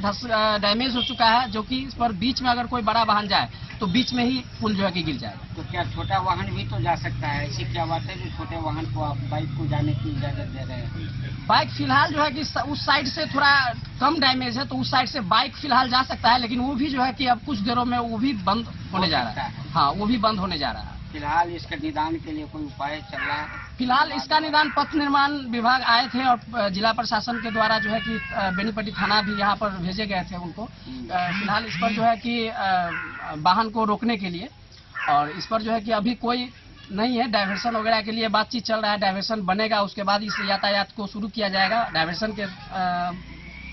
S12: डैमेज हो चुका है, जो कि इस पर बीच में अगर कोई बड़ा वाहन जाए तो बीच में ही पुल जो है कि गिर जाएगा।
S13: तो क्या छोटा वाहन भी तो जा सकता है? ऐसी क्या बात है जो छोटे वाहन को आप बाइक को जाने की इजाजत दे रहे हैं?
S12: बाइक फिलहाल जो है कि उस साइड से थोड़ा कम डैमेज है, तो उस साइड से बाइक फिलहाल जा सकता है, लेकिन वो भी जो है कि अब कुछ देरों में वो भी बंद होने जा रहा है। हाँ, वो भी बंद होने जा रहा है।
S13: फिलहाल इसका निदान के लिए कोई उपाय चल रहा है?
S12: फिलहाल इसका निदान पथ निर्माण विभाग आए थे और जिला प्रशासन के द्वारा जो है कि बेनीपट्टी थाना भी यहाँ पर भेजे गए थे उनको। फिलहाल इस पर जो है कि वाहन को रोकने के लिए, और इस पर जो है कि अभी कोई नहीं है, डाइवर्सन वगैरह के लिए बातचीत चल रहा है। डाइवर्सन बनेगा उसके बाद इस यातायात को शुरू किया जाएगा डाइवर्सन के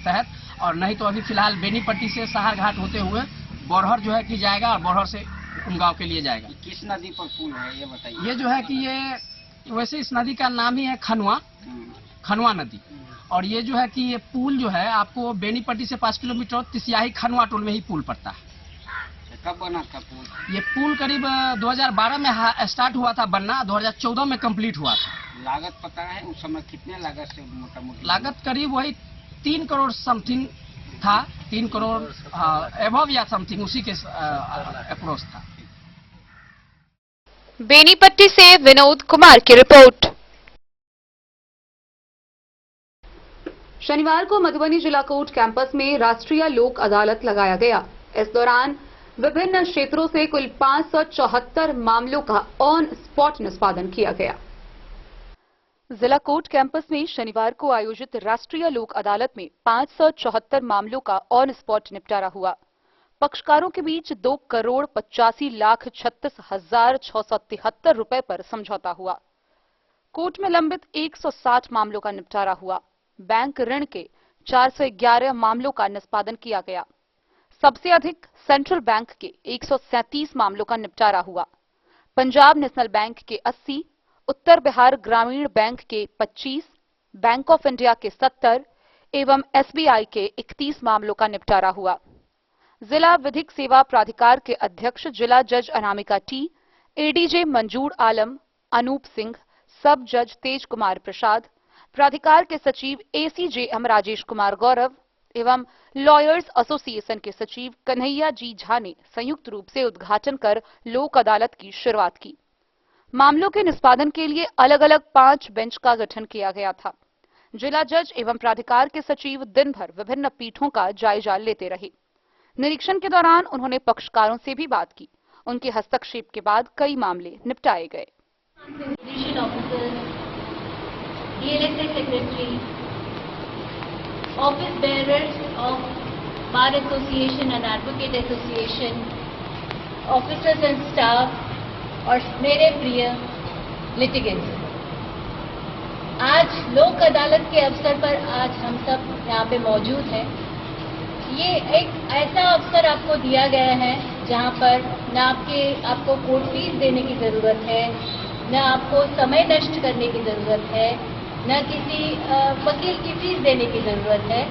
S12: तहत, और नहीं तो अभी फिलहाल बेनीपट्टी से सहार घाट होते हुए बोरहर जो है कि जाएगा और बोरहर से उमगांव के लिए जाएगा।
S13: किस नदी पर पुल है ये बताइए?
S12: ये जो है कि ये वैसे इस नदी का नाम ही है खनवा नदी, और ये जो है कि ये पुल जो है आपको बेनीपट्टी से 5 किलोमीटर तिसियाही खनवा टोल में ही पुल पड़ता है।
S13: कब बना था पुल?
S12: ये पुल करीब 2012 में स्टार्ट हुआ था बनना, 2014 में कंप्लीट हुआ था।
S13: लागत पता है उस समय कितने लागत से मोटा मोटी?
S12: लागत करीब वही 3 करोड़ समथिंग था, 3 करोड़ एबव या समथिंग उसी के अप्रोच था।
S1: बेनीपट्टी से विनोद कुमार की रिपोर्ट। शनिवार को मधुबनी जिला कोर्ट कैंपस में राष्ट्रीय लोक अदालत लगाया गया। इस दौरान विभिन्न क्षेत्रों से कुल 574 मामलों का ऑन स्पॉट निष्पादन किया गया। जिला कोर्ट कैंपस में शनिवार को आयोजित राष्ट्रीय लोक अदालत में 574 मामलों का ऑन स्पॉट निपटारा हुआ। पक्षकारों के बीच 2,85,36,673 रुपए पर समझौता हुआ। कोर्ट में लंबित 160 मामलों का निपटारा हुआ। बैंक ऋण के 411 मामलों का निष्पादन किया गया। सबसे अधिक सेंट्रल बैंक के 137 मामलों का निपटारा हुआ। पंजाब नेशनल बैंक के 80, उत्तर बिहार ग्रामीण बैंक के 25, बैंक ऑफ इंडिया के 70 एवं एसबीआई के 31 मामलों का निपटारा हुआ। जिला विधिक सेवा प्राधिकार के अध्यक्ष जिला जज अनामिका टी, एडीजे मंजूर आलम, अनूप सिंह, सब जज तेज कुमार प्रसाद, प्राधिकार के सचिव एसीजेएम राजेश कुमार गौरव एवं लॉयर्स एसोसिएशन के सचिव कन्हैया जी झा ने संयुक्त रूप से उद्घाटन कर लोक अदालत की शुरुआत की। मामलों के निष्पादन के लिए अलग अलग 5 बेंच का गठन किया गया था। जिला जज एवं प्राधिकार के सचिव दिन भर विभिन्न पीठों का जायजा लेते रहे। निरीक्षण के दौरान उन्होंने पक्षकारों से भी बात की। उनके हस्तक्षेप के बाद कई मामले निपटाए गए।
S14: Office bearers of bar association and advocate association, officers and staff और मेरे प्रिय लिटिगेंट्स, आज लोक अदालत के अवसर पर आज हम सब यहाँ पे मौजूद हैं। ये एक ऐसा अवसर आपको दिया गया है जहाँ पर न आपको कोर्ट फीस देने की ज़रूरत है, न आपको समय नष्ट करने की ज़रूरत है, न किसी वकील की फीस देने की ज़रूरत है।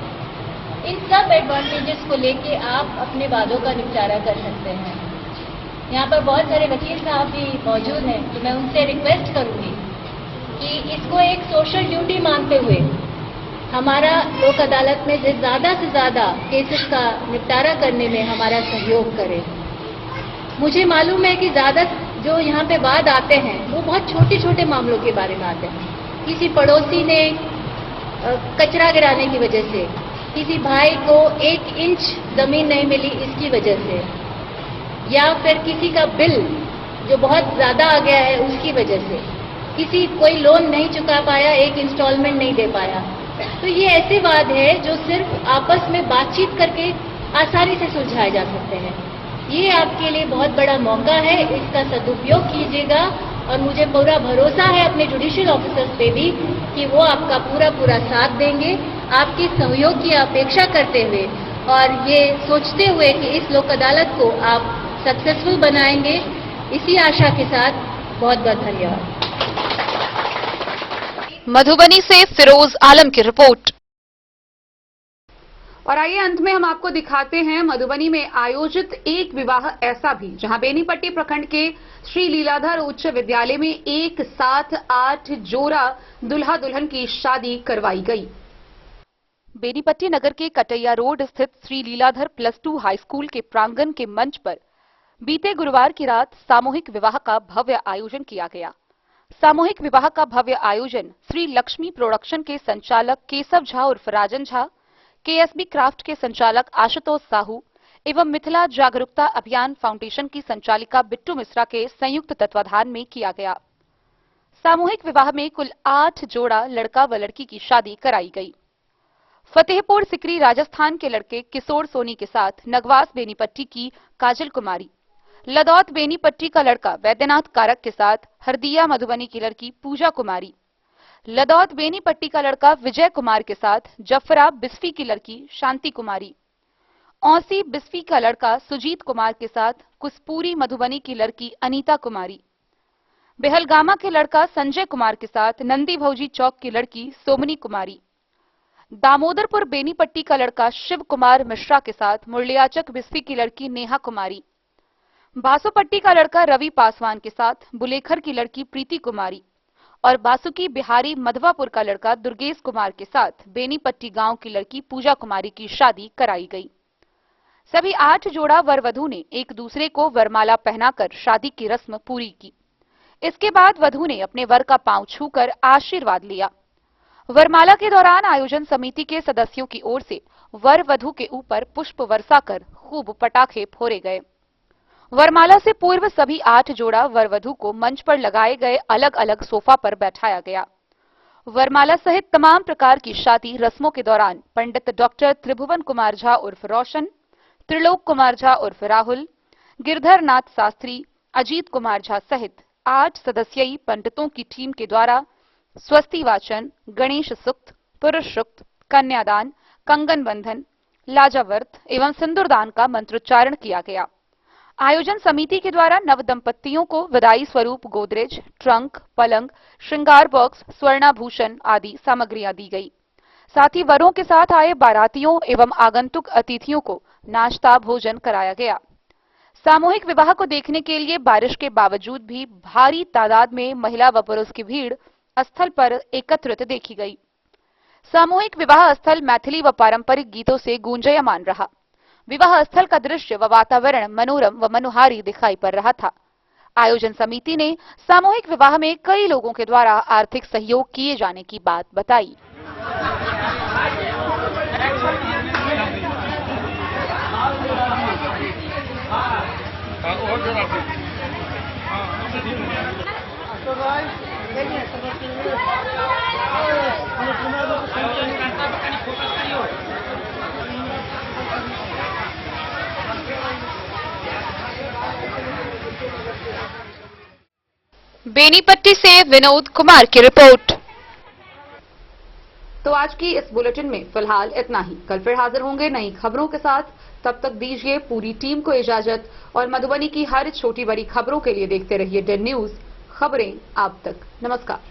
S14: इन सब एडवांटेजेस को लेके आप अपने वादों का निपटारा कर सकते हैं। यहाँ पर बहुत सारे वकील साहब भी मौजूद हैं, तो मैं उनसे रिक्वेस्ट करूँगी कि इसको एक सोशल ड्यूटी मानते हुए हमारा लोक अदालत में ज़्यादा से ज़्यादा केसेस का निपटारा करने में हमारा सहयोग करें। मुझे मालूम है कि ज़्यादा जो यहाँ पे वाद आते हैं वो बहुत छोटे छोटे मामलों के बारे में आते हैं। किसी पड़ोसी ने कचरा गिराने की वजह से, किसी भाई को 1 इंच ज़मीन नहीं मिली इसकी वजह से, या फिर किसी का बिल जो बहुत ज्यादा आ गया है उसकी वजह से, कोई लोन नहीं चुका पाया, एक इंस्टॉलमेंट नहीं दे पाया, तो ये ऐसे वाद है जो सिर्फ आपस में बातचीत करके आसानी से सुलझाए जा सकते हैं। ये आपके लिए बहुत बड़ा मौका है, इसका सदुपयोग कीजिएगा और मुझे पूरा भरोसा है अपने जुडिशियल ऑफिसर्स पे भी कि वो आपका पूरा साथ देंगे, आपके सहयोग की अपेक्षा करते हुए और ये सोचते हुए कि इस लोक अदालत को आप सक्सेसफुल बनाएंगे। इसी आशा के साथ बहुत बहुत धन्यवाद।
S1: मधुबनी से फिरोज आलम की रिपोर्ट। और आइए अंत में हम आपको दिखाते हैं मधुबनी में आयोजित एक विवाह ऐसा भी जहां बेनीपट्टी प्रखंड के श्री लीलाधर उच्च विद्यालय में एक साथ 8 जोड़ा दुल्हा दुल्हन की शादी करवाई गई। बेनीपट्टी नगर के कटैया रोड स्थित श्री लीलाधर +2 हाई स्कूल के प्रांगण के मंच पर बीते गुरुवार की रात सामूहिक विवाह का भव्य आयोजन किया गया। सामूहिक विवाह का भव्य आयोजन श्री लक्ष्मी प्रोडक्शन के संचालक केशव झा उर्फ राजन झा, केएसबी क्राफ्ट के संचालक आशुतोष साहू एवं मिथिला जागरूकता अभियान फाउंडेशन की संचालिका बिट्टू मिश्रा के संयुक्त तत्वाधान में किया गया। सामूहिक विवाह में कुल 8 जोड़ा लड़का व लड़की की शादी कराई गई। फतेहपुर सिकरी राजस्थान के लड़के किशोर सोनी के साथ नगवास बेनीपट्टी की काजल कुमारी, लदौत बेनीपट्टी का लड़का वैद्यनाथ कारक के साथ हरदिया मधुबनी की लड़की पूजा कुमारी, लदौत बेनीपट्टी का लड़का विजय कुमार के साथ जफरा बिस्फी की लड़की शांति कुमारी, औसी बिस्फी का लड़का सुजीत कुमार के साथ कुसपुरी मधुबनी की लड़की अनीता कुमारी, बेहलगामा के लड़का संजय कुमार के साथ नंदी भौजी चौक की लड़की सोमनी कुमारी, दामोदरपुर बेनीपट्टी का लड़का शिव कुमार मिश्रा के साथ मुरलियाचक बिस्फी की लड़की नेहा कुमारी, बासोपट्टी का लड़का रवि पासवान के साथ बुलेखर की लड़की प्रीति कुमारी और बासुकी बिहारी मधवापुर का लड़का दुर्गेश कुमार के साथ बेनीपट्टी गांव की लड़की पूजा कुमारी की शादी कराई गई। सभी 8 जोड़ा वर वधू ने एक दूसरे को वरमाला पहनाकर शादी की रस्म पूरी की। इसके बाद वधू ने अपने वर का पांव छूकर आशीर्वाद लिया। वरमाला के दौरान आयोजन समिति के सदस्यों की ओर से वर वधू के ऊपर पुष्प वर्षा कर खूब पटाखे फोड़े गए। वरमाला से पूर्व सभी 8 जोड़ा वर वधू को मंच पर लगाए गए अलग अलग सोफा पर बैठाया गया। वरमाला सहित तमाम प्रकार की शादी रस्मों के दौरान पंडित डॉक्टर त्रिभुवन कुमार झा उर्फ रोशन, त्रिलोक कुमार झा उर्फ राहुल, गिरधर नाथ शास्त्री, अजीत कुमार झा सहित 8 सदस्यीय पंडितों की टीम के द्वारा स्वस्ति वाचन, गणेश सूक्त, पुरुष सूक्त, कन्यादान, कंगन बंधन, लाजावर्त एवं सिंदूरदान का मंत्रोच्चारण किया गया। आयोजन समिति के द्वारा नव दंपत्तियों को विदाई स्वरूप गोदरेज, ट्रंक, पलंग, श्रृंगार बॉक्स, स्वर्णाभूषण आदि सामग्रियां दी गई। साथ ही वरों के साथ आए बारातियों एवं आगंतुक अतिथियों को नाश्ता भोजन कराया गया। सामूहिक विवाह को देखने के लिए बारिश के बावजूद भी भारी तादाद में महिला व पुरुष की भीड़ स्थल पर एकत्रित देखी गई। सामूहिक विवाह स्थल मैथिली व पारंपरिक गीतों से गूंजयमान रहा। विवाह स्थल का दृश्य व वातावरण मनोरम व मनोहारी दिखाई पड़ रहा था। आयोजन समिति ने सामूहिक विवाह में कई लोगों के द्वारा आर्थिक सहयोग किए जाने की बात बताई। बेनीपट्टी से विनोद कुमार की रिपोर्ट। तो आज की इस बुलेटिन में फिलहाल इतना ही। कल फिर हाजिर होंगे नई खबरों के साथ। तब तक दीजिए पूरी टीम को इजाजत और मधुबनी की हर छोटी बड़ी खबरों के लिए देखते रहिए डेन न्यूज, खबरें आप तक। नमस्कार।